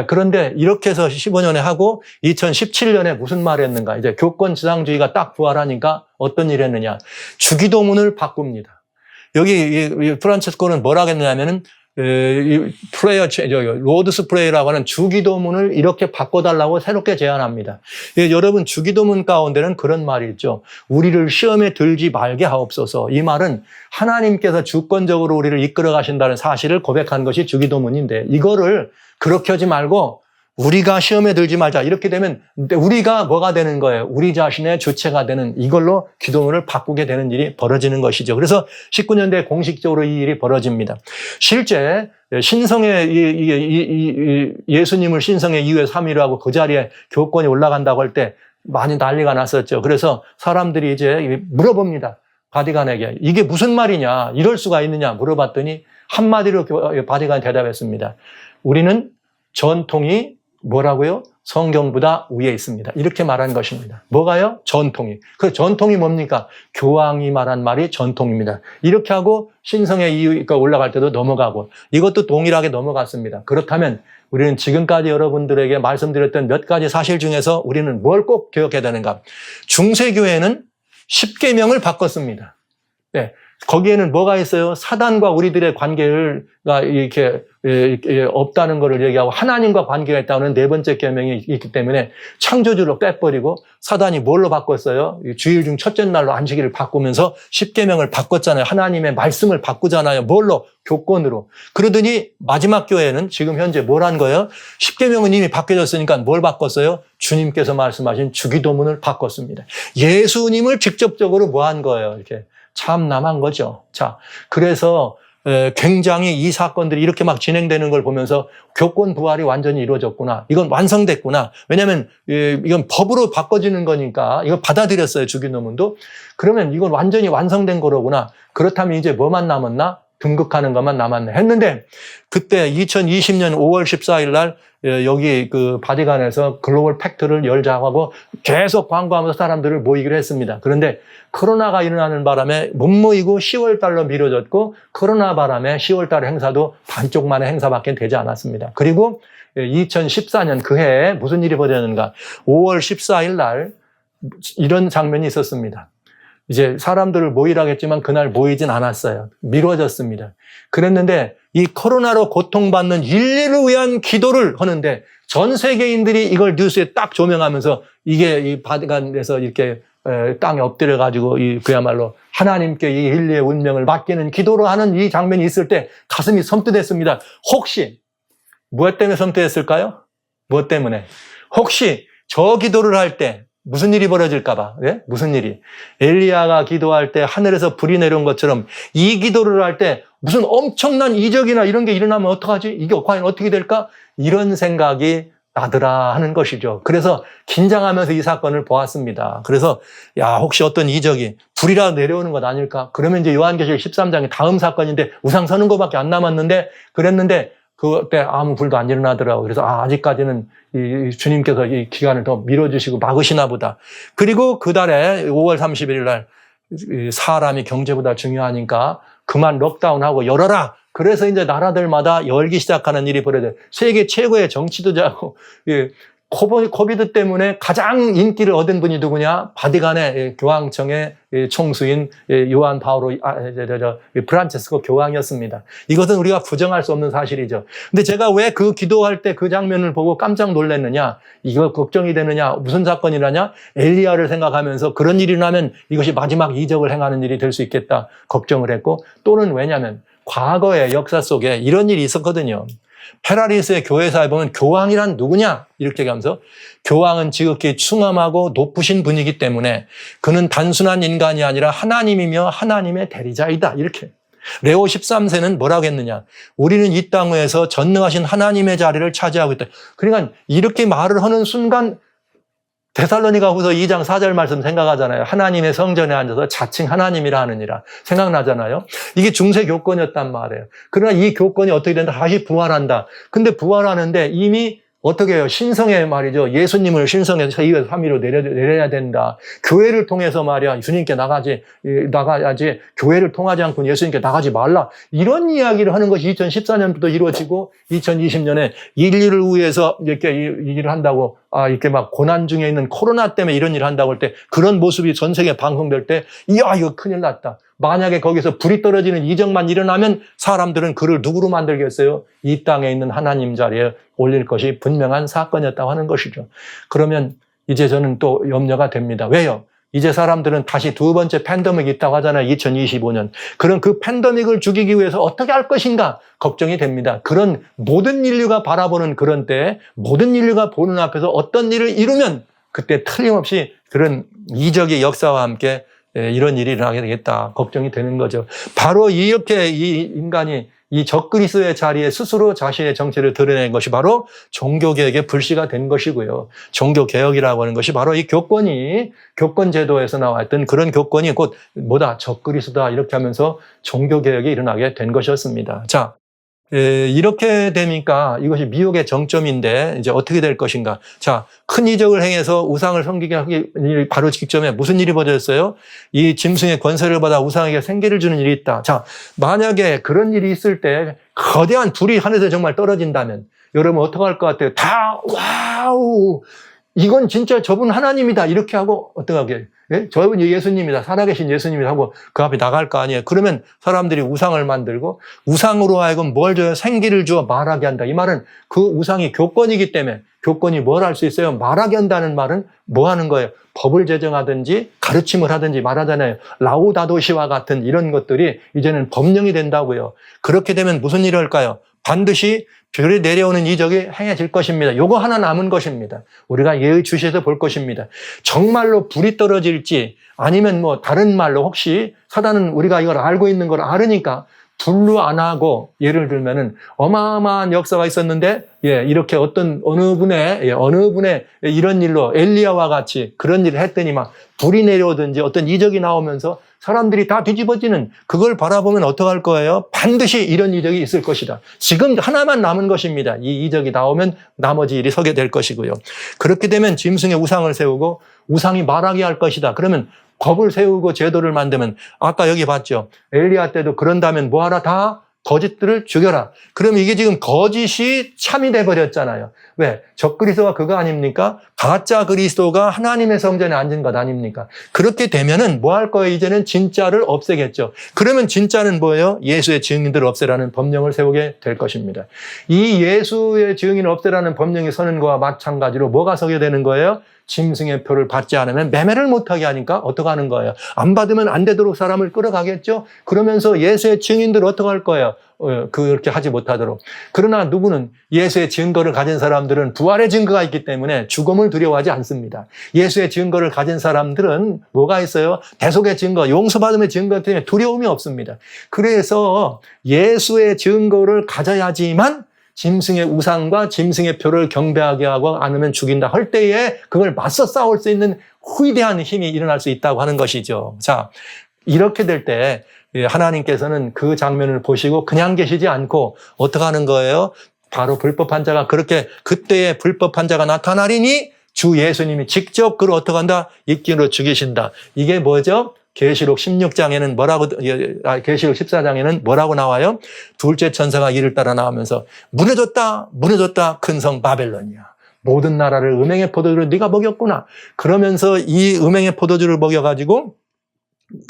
그런데 이렇게 해서 15년에 하고 2017년에 무슨 말을 했는가? 이제 교권 지상주의가 딱 부활하니까 어떤 일을 했느냐? 주기도문을 바꿉니다. 여기 프란체스코는 뭐라고 했느냐면은 로드스 프레이라고 하는 주기도문을 이렇게 바꿔달라고 새롭게 제안합니다. 여러분 주기도문 가운데는 그런 말이 있죠. 우리를 시험에 들지 말게 하옵소서. 이 말은 하나님께서 주권적으로 우리를 이끌어 가신다는 사실을 고백한 것이 주기도문인데 이거를 그렇게 하지 말고 우리가 시험에 들지 말자. 이렇게 되면 우리가 뭐가 되는 거예요? 우리 자신의 주체가 되는 이걸로 기도문을 바꾸게 되는 일이 벌어지는 것이죠. 그래서 19년대에 공식적으로 이 일이 벌어집니다. 실제 신성의 예수님을 신성의 이후에 3위로 하고 그 자리에 교권이 올라간다고 할 때 많이 난리가 났었죠. 그래서 사람들이 이제 물어봅니다. 바티칸에게 이게 무슨 말이냐? 이럴 수가 있느냐? 물어봤더니 한마디로 바티칸이 대답했습니다. 우리는 전통이 뭐라고요? 성경보다 위에 있습니다. 이렇게 말한 것입니다. 뭐가요? 전통이. 그 전통이 뭡니까? 교황이 말한 말이 전통입니다. 이렇게 하고 신성의 이유가 올라갈 때도 넘어가고 이것도 동일하게 넘어갔습니다. 그렇다면 우리는 지금까지 여러분들에게 말씀드렸던 몇 가지 사실 중에서 우리는 뭘 꼭 기억해야 되는가? 중세교회는 십계명을 바꿨습니다. 네. 거기에는 뭐가 있어요? 사단과 우리들의 관계가 이렇게 없다는 것을 얘기하고 하나님과 관계가 있다는 네 번째 계명이 있기 때문에 창조주로 빼버리고 사단이 뭘로 바꿨어요? 주일 중 첫째 날로 안식일을 바꾸면서 십계명을 바꿨잖아요. 하나님의 말씀을 바꾸잖아요. 뭘로? 교권으로. 그러더니 마지막 교회는 지금 현재 뭘 한 거예요? 십계명은 이미 바뀌어졌으니까 뭘 바꿨어요? 주님께서 말씀하신 주기도문을 바꿨습니다. 예수님을 직접적으로 뭐 한 거예요? 이렇게. 참남한 거죠. 자, 그래서 굉장히 이 사건들이 이렇게 막 진행되는 걸 보면서 교권 부활이 완전히 이루어졌구나. 이건 완성됐구나. 왜냐하면 이건 법으로 바꿔지는 거니까 이거 받아들였어요. 주기도문도. 그러면 이건 완전히 완성된 거로구나. 그렇다면 이제 뭐만 남았나? 등극하는 것만 남았네 했는데 그때 2020년 5월 14일 날 여기 그 바티칸에서 글로벌 팩트를 열자고 하고 계속 광고하면서 사람들을 모이기로 했습니다. 그런데 코로나가 일어나는 바람에 못 모이고 10월 달로 미뤄졌고 코로나 바람에 10월 달 행사도 반쪽만의 행사밖에 되지 않았습니다. 그리고 2014년 그 해에 무슨 일이 벌어졌는가? 5월 14일 날 이런 장면이 있었습니다. 이제 사람들을 모이라고 했지만 그날 모이진 않았어요. 미뤄졌습니다. 그랬는데 이 코로나로 고통받는 인류를 위한 기도를 하는데 전 세계인들이 이걸 뉴스에 딱 조명하면서 이게 이 바티칸에서 이렇게 땅에 엎드려 가지고 그야말로 하나님께 이 인류의 운명을 맡기는 기도를 하는 이 장면이 있을 때 가슴이 섬뜩했습니다. 혹시 무엇 때문에 섬뜩했을까요? 무엇 때문에? 혹시 저 기도를 할 때 무슨 일이 벌어질까 봐. 예? 무슨 일이? 엘리야가 기도할 때 하늘에서 불이 내려온 것처럼 이 기도를 할 때 무슨 엄청난 이적이나 이런 게 일어나면 어떡하지? 이게 과연 어떻게 될까? 이런 생각이 나더라 하는 것이죠. 그래서 긴장하면서 이 사건을 보았습니다. 그래서 야 혹시 어떤 이적이 불이라 내려오는 것 아닐까? 그러면 이제 요한계시록 13장이 다음 사건인데 우상 서는 것밖에 안 남았는데 그랬는데 그때 아무 불도 안 일어나더라고요. 그래서 아직까지는 이 주님께서 이 기간을 더 미뤄주시고 막으시나 보다. 그리고 그 달에 5월 31일 날 사람이 경제보다 중요하니까 그만 록다운하고 열어라. 그래서 이제 나라들마다 열기 시작하는 일이 벌어져요. 세계 최고의 정치도자고, 예, 코비드 때문에 가장 인기를 얻은 분이 누구냐? 바티칸의 교황청의 총수인 요한 바오로 프란체스코 교황이었습니다. 이것은 우리가 부정할 수 없는 사실이죠. 근데 제가 왜 그 기도할 때 그 장면을 보고 깜짝 놀랐느냐? 이거 걱정이 되느냐? 무슨 사건이라냐? 엘리야를 생각하면서 그런 일이 나면 이것이 마지막 이적을 행하는 일이 될 수 있겠다 걱정을 했고, 또는 왜냐하면 과거의 역사 속에 이런 일이 있었거든요. 페라리스의 교회사에 보면 교황이란 누구냐? 이렇게 얘기하면서 교황은 지극히 충엄하고 높으신 분이기 때문에 그는 단순한 인간이 아니라 하나님이며 하나님의 대리자이다. 이렇게. 레오 13세는 뭐라고 했느냐? 우리는 이 땅에서 전능하신 하나님의 자리를 차지하고 있다. 그러니까 이렇게 말을 하는 순간 데살로니가후서 2장 4절 말씀 생각하잖아요. 하나님의 성전에 앉아서 자칭 하나님이라 하느니라. 생각나잖아요. 이게 중세 교권이었단 말이에요. 그러나 이 교권이 어떻게 된다? 다시 부활한다. 근데 부활하는데 이미 어떻게 해요? 신성의 말이죠. 예수님을 신성에서 2에서 3위로 내려야 된다. 교회를 통해서 말이야. 주님께 나가야지. 교회를 통하지 않고 예수님께 나가지 말라. 이런 이야기를 하는 것이 2014년부터 이루어지고 2020년에 인류를 위해서 이렇게 일을 한다고, 이렇게 막 고난 중에 있는 코로나 때문에 이런 일을 한다고 할 때 그런 모습이 전 세계에 방송될 때, 이야, 이거 큰일 났다. 만약에 거기서 불이 떨어지는 이적만 일어나면 사람들은 그를 누구로 만들겠어요? 이 땅에 있는 하나님 자리에 올릴 것이 분명한 사건이었다고 하는 것이죠. 그러면 이제 저는 또 염려가 됩니다. 왜요? 이제 사람들은 다시 두 번째 팬데믹이 있다고 하잖아요. 2025년. 그럼 그 팬데믹을 죽이기 위해서 어떻게 할 것인가 걱정이 됩니다. 그런 모든 인류가 바라보는 그런 때에 모든 인류가 보는 앞에서 어떤 일을 이루면 그때 틀림없이 그런 이적의 역사와 함께 이런 일이 일어나게 되겠다 걱정이 되는 거죠. 바로 이렇게 이 인간이 이 적그리스도의 자리에 스스로 자신의 정체를 드러낸 것이 바로 종교개혁의 불씨가 된 것이고요. 종교개혁이라고 하는 것이 바로 이 교권 제도에서 나왔던 그런 교권이 곧 뭐다? 적그리스도다 이렇게 하면서 종교개혁이 일어나게 된 것이었습니다. 자, 이렇게 되니까 이것이 미혹의 정점인데 이제 어떻게 될 것인가. 자, 큰 이적을 행해서 우상을 섬기게 하기 바로 직전에 무슨 일이 벌어졌어요? 이 짐승의 권세를 받아 우상에게 생기를 주는 일이 있다. 자, 만약에 그런 일이 있을 때 거대한 불이 하늘에서 정말 떨어진다면 여러분 어떡할 것 같아요? 다 와우! 이건 진짜 저분 하나님이다. 이렇게 하고 어떡하게? 예? 저분이 예수님이다. 살아계신 예수님이다 하고 그 앞에 나갈 거 아니에요. 그러면 사람들이 우상을 만들고 우상으로 하여금 뭘 줘요? 생기를 주어 말하게 한다. 이 말은 그 우상이 교권이기 때문에 교권이 뭘 할 수 있어요? 말하게 한다는 말은 뭐 하는 거예요? 법을 제정하든지 가르침을 하든지 말하잖아요. 라우다도시와 같은 이런 것들이 이제는 법령이 된다고요. 그렇게 되면 무슨 일이 할까요? 반드시 별이 내려오는 이적이 행해질 것입니다. 요거 하나 남은 것입니다. 우리가 예의주시해서 볼 것입니다. 정말로 불이 떨어질지 아니면 뭐 다른 말로 혹시 사단은 우리가 이걸 알고 있는 걸 알으니까 불로 안 하고 예를 들면은 어마어마한 역사가 있었는데 이렇게 어느 분의 이런 일로 엘리야와 같이 그런 일을 했더니 막 불이 내려오든지 어떤 이적이 나오면서 사람들이 다 뒤집어지는 그걸 바라보면 어떡할 거예요? 반드시 이런 이적이 있을 것이다. 지금 하나만 남은 것입니다. 이 이적이 나오면 나머지 일이 서게 될 것이고요. 그렇게 되면 짐승의 우상을 세우고 우상이 말하게 할 것이다. 그러면 법을 세우고 제도를 만들면 아까 여기 봤죠. 엘리야 때도 그런다면 뭐하라? 다 거짓들을 죽여라. 그럼 이게 지금 거짓이 참이 돼버렸잖아요. 왜? 적그리스도가 그거 아닙니까? 가짜 그리스도가 하나님의 성전에 앉은 것 아닙니까? 그렇게 되면은 뭐 할 거예요? 이제는 진짜를 없애겠죠. 그러면 진짜는 뭐예요? 예수의 증인들을 없애라는 법령을 세우게 될 것입니다. 이 예수의 증인을 없애라는 법령이 서는 것과 마찬가지로 뭐가 서게 되는 거예요? 짐승의 표를 받지 않으면 매매를 못하게 하니까 어떻게 하는 거예요? 안 받으면 안 되도록 사람을 끌어가겠죠? 그러면서 예수의 증인들 어떻게 할 거예요? 그렇게 하지 못하도록. 그러나 누구는 예수의 증거를 가진 사람들은 부활의 증거가 있기 때문에 죽음을 두려워하지 않습니다. 예수의 증거를 가진 사람들은 뭐가 있어요? 대속의 증거, 용서받음의 증거 때문에 두려움이 없습니다. 그래서 예수의 증거를 가져야지만 짐승의 우상과 짐승의 표를 경배하게 하고 않으면 죽인다 할 때에 그걸 맞서 싸울 수 있는 위대한 힘이 일어날 수 있다고 하는 것이죠. 자, 이렇게 될 때 하나님께서는 그 장면을 보시고 그냥 계시지 않고 어떻게 하는 거예요? 바로 불법한 자가 그렇게 그때의 불법한 자가 나타나리니 주 예수님이 직접 그를 어떻게 한다? 입기로 죽이신다. 이게 뭐죠? 계시록 16장에는 계시록 14장에는 뭐라고 나와요? 둘째 천사가 이를 따라 나오면서 무너졌다, 무너졌다, 큰 성 바벨론이야. 모든 나라를 음행의 포도주를 네가 먹였구나. 그러면서 이 음행의 포도주를 먹여가지고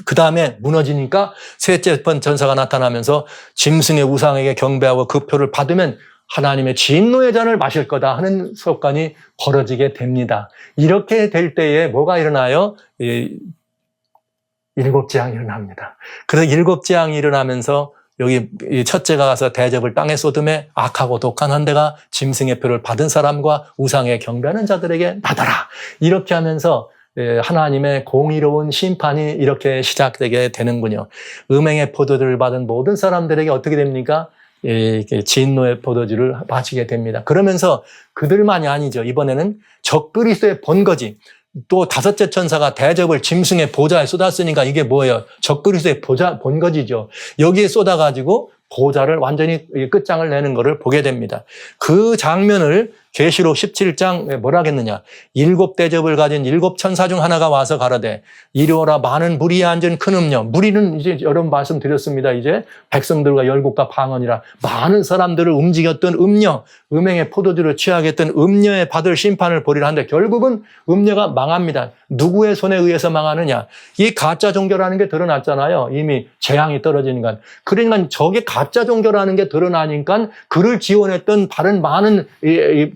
그 다음에 무너지니까 셋째 번 천사가 나타나면서 짐승의 우상에게 경배하고 그 표를 받으면 하나님의 진노의 잔을 마실 거다 하는 속간이 벌어지게 됩니다. 이렇게 될 때에 뭐가 일어나요? 일곱 재앙이 일어납니다. 그래서 일곱 재앙이 일어나면서 여기 첫째가 가서 대접을 땅에 쏟음에 악하고 독한 헌대가 짐승의 표를 받은 사람과 우상에 경배하는 자들에게 나더라. 이렇게 하면서 하나님의 공의로운 심판이 이렇게 시작되게 되는군요. 음행의 포도주를 받은 모든 사람들에게 어떻게 됩니까? 진노의 포도주를 마시게 됩니다. 그러면서 그들만이 아니죠. 이번에는 적그리스도의 번거지. 또 다섯째 천사가 대접을 짐승의 보좌에 쏟았으니까 이게 뭐예요? 적그리스도의 번거지죠. 여기에 쏟아가지고 보좌를 완전히 끝장을 내는 것을 보게 됩니다. 그 장면을 계시록 17장 뭐라 하겠느냐. 일곱 대접을 가진 일곱 천사 중 하나가 와서 가라되 이리 오라 많은 무리에 앉은 큰 음녀. 무리는 이제 여러 번 말씀드렸습니다. 이제 백성들과 열국과 방언이라 많은 사람들을 움직였던 음녀, 음행의 포도주를 취하게 했던 음녀에 받을 심판을 보리라 하는데 결국은 음녀가 망합니다. 누구의 손에 의해서 망하느냐. 이 가짜 종교라는 게 드러났잖아요. 이미 재앙이 떨어지니까. 그러니까 저게 가짜 종교라는 게 드러나니까 그를 지원했던 다른 많은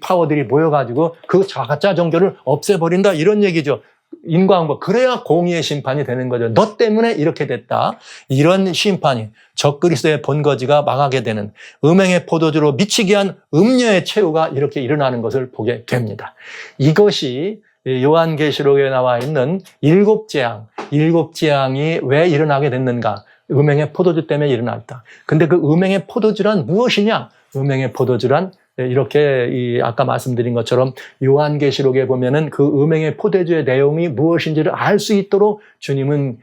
파워들이 모여가지고 그 가짜 종교를 없애버린다 이런 얘기죠. 인과응보. 그래야 공의의 심판이 되는 거죠. 너 때문에 이렇게 됐다. 이런 심판이 적그리스도의 번거지가 망하게 되는 음행의 포도주로 미치게 한 음녀의 최후가 이렇게 일어나는 것을 보게 됩니다. 이것이 요한계시록에 나와 있는 일곱 재앙이 왜 일어나게 됐는가? 음행의 포도주 때문에 일어났다. 근데 그 음행의 포도주란 무엇이냐? 음행의 포도주란 이렇게 아까 말씀드린 것처럼 요한계시록에 보면은 그 음행의 포도주의 내용이 무엇인지를 알 수 있도록 주님은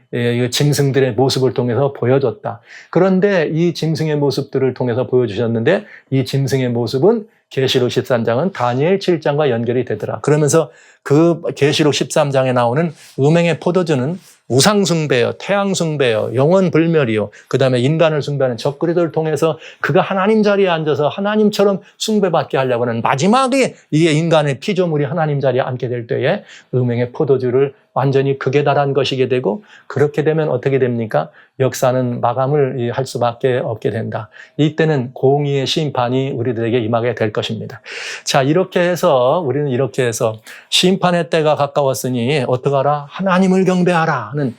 짐승들의 모습을 통해서 보여줬다. 그런데 이 짐승의 모습들을 통해서 보여주셨는데 이 짐승의 모습은 계시록 13장은 다니엘 7장과 연결이 되더라. 그러면서 그 계시록 13장에 나오는 음행의 포도주는 우상 숭배요, 태양 숭배요, 영원 불멸이요. 그다음에 인간을 숭배하는 적그리스도를 통해서 그가 하나님 자리에 앉아서 하나님처럼 숭배받게 하려고 하는 마지막에 이게 인간의 피조물이 하나님 자리에 앉게 될 때에 음행의 포도주를 완전히 극에 달한 것이게 되고 그렇게 되면 어떻게 됩니까? 역사는 마감을 할 수밖에 없게 된다. 이때는 공의의 심판이 우리들에게 임하게 될 것입니다. 자, 우리는 이렇게 해서 심판의 때가 가까웠으니 어떡하라? 하나님을 경배하라 하는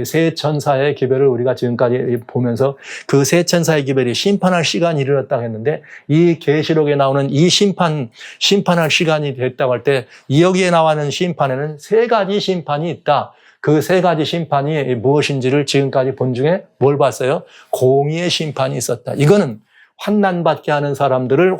세 천사의 기별을 우리가 지금까지 보면서 그 세 천사의 기별이 심판할 시간이 이르렀다고 했는데 이 계시록에 나오는 이 심판할 시간이 됐다고 할 때 여기에 나와는 심판에는 세 가지 심판이 있다. 그 세 가지 심판이 무엇인지를 지금까지 본 중에 뭘 봤어요? 공의의 심판이 있었다. 이거는 환난받게 하는 사람들을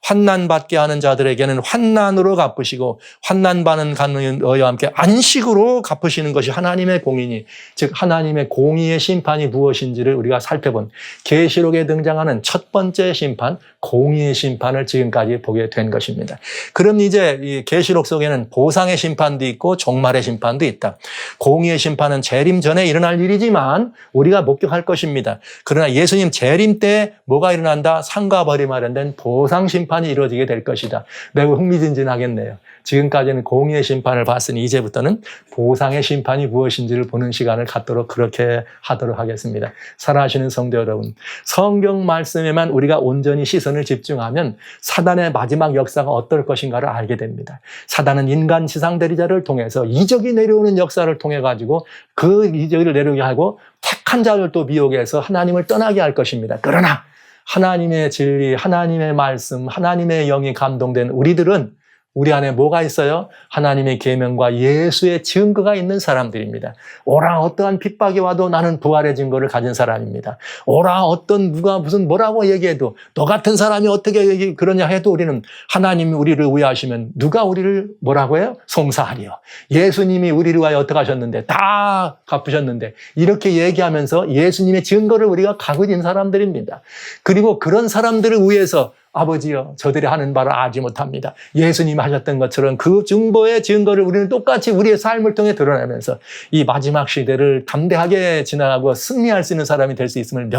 환난받게 하는 자들에게는 환난으로 갚으시고 환난받는 가는어와 함께 안식으로 갚으시는 것이 하나님의 공의니 즉 하나님의 공의의 심판이 무엇인지를 우리가 살펴본 계시록에 등장하는 첫 번째 심판 공의의 심판을 지금까지 보게 된 것입니다. 그럼 이제 이 계시록 속에는 보상의 심판도 있고 종말의 심판도 있다. 공의의 심판은 재림 전에 일어날 일이지만 우리가 목격할 것입니다. 그러나 예수님 재림 때 뭐가 일어난다? 상과 벌이 마련된 보상 심판이 이루어지게 될 것이다. 매우 흥미진진하겠네요. 지금까지는 공의의 심판을 봤으니 이제부터는 보상의 심판이 무엇인지를 보는 시간을 갖도록 그렇게 하도록 하겠습니다. 사랑하시는 성도 여러분, 성경 말씀에만 우리가 온전히 시선을 집중하면 사단의 마지막 역사가 어떨 것인가를 알게 됩니다. 사단은 인간 지상대리자를 통해서 이적이 내려오는 역사를 통해 가지고 그 이적을 내려오게 하고 택한 자를 또 미혹해서 하나님을 떠나게 할 것입니다. 그러나 하나님의 진리, 하나님의 말씀, 하나님의 영이 감동된 우리들은 우리 안에 뭐가 있어요? 하나님의 계명과 예수의 증거가 있는 사람들입니다. 오라 어떠한 핍박이 와도 나는 부활의 증거를 가진 사람입니다. 오라 어떤 누가 무슨 뭐라고 얘기해도 너 같은 사람이 어떻게 그러냐 해도 우리는 하나님이 우리를 위하시면 누가 우리를 뭐라고 해요? 송사하리요. 예수님이 우리를 위하여 어떻게 하셨는데 다 갚으셨는데 이렇게 얘기하면서 예수님의 증거를 우리가 가진 사람들입니다. 그리고 그런 사람들을 위해서 아버지여 저들이 하는 바를 알지 못합니다. 예수님이 하셨던 것처럼 그 중보의 증거를 우리는 똑같이 우리의 삶을 통해 드러내면서 이 마지막 시대를 담대하게 지나가고 승리할 수 있는 사람이 될 수 있음을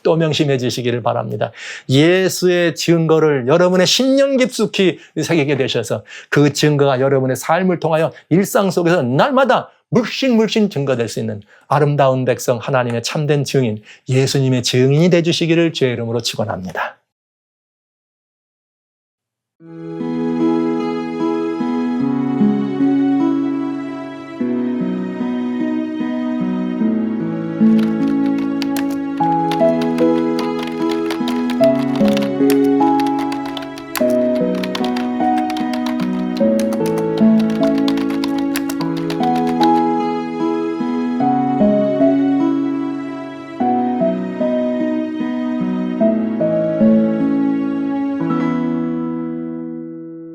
또 명심해 주시기를 바랍니다. 예수의 증거를 여러분의 심령 깊숙이 새기게 되셔서 그 증거가 여러분의 삶을 통하여 일상 속에서 날마다 물씬 증거될 수 있는 아름다운 백성, 하나님의 참된 증인, 예수님의 증인이 되어주시기를 주의 이름으로 축원합니다.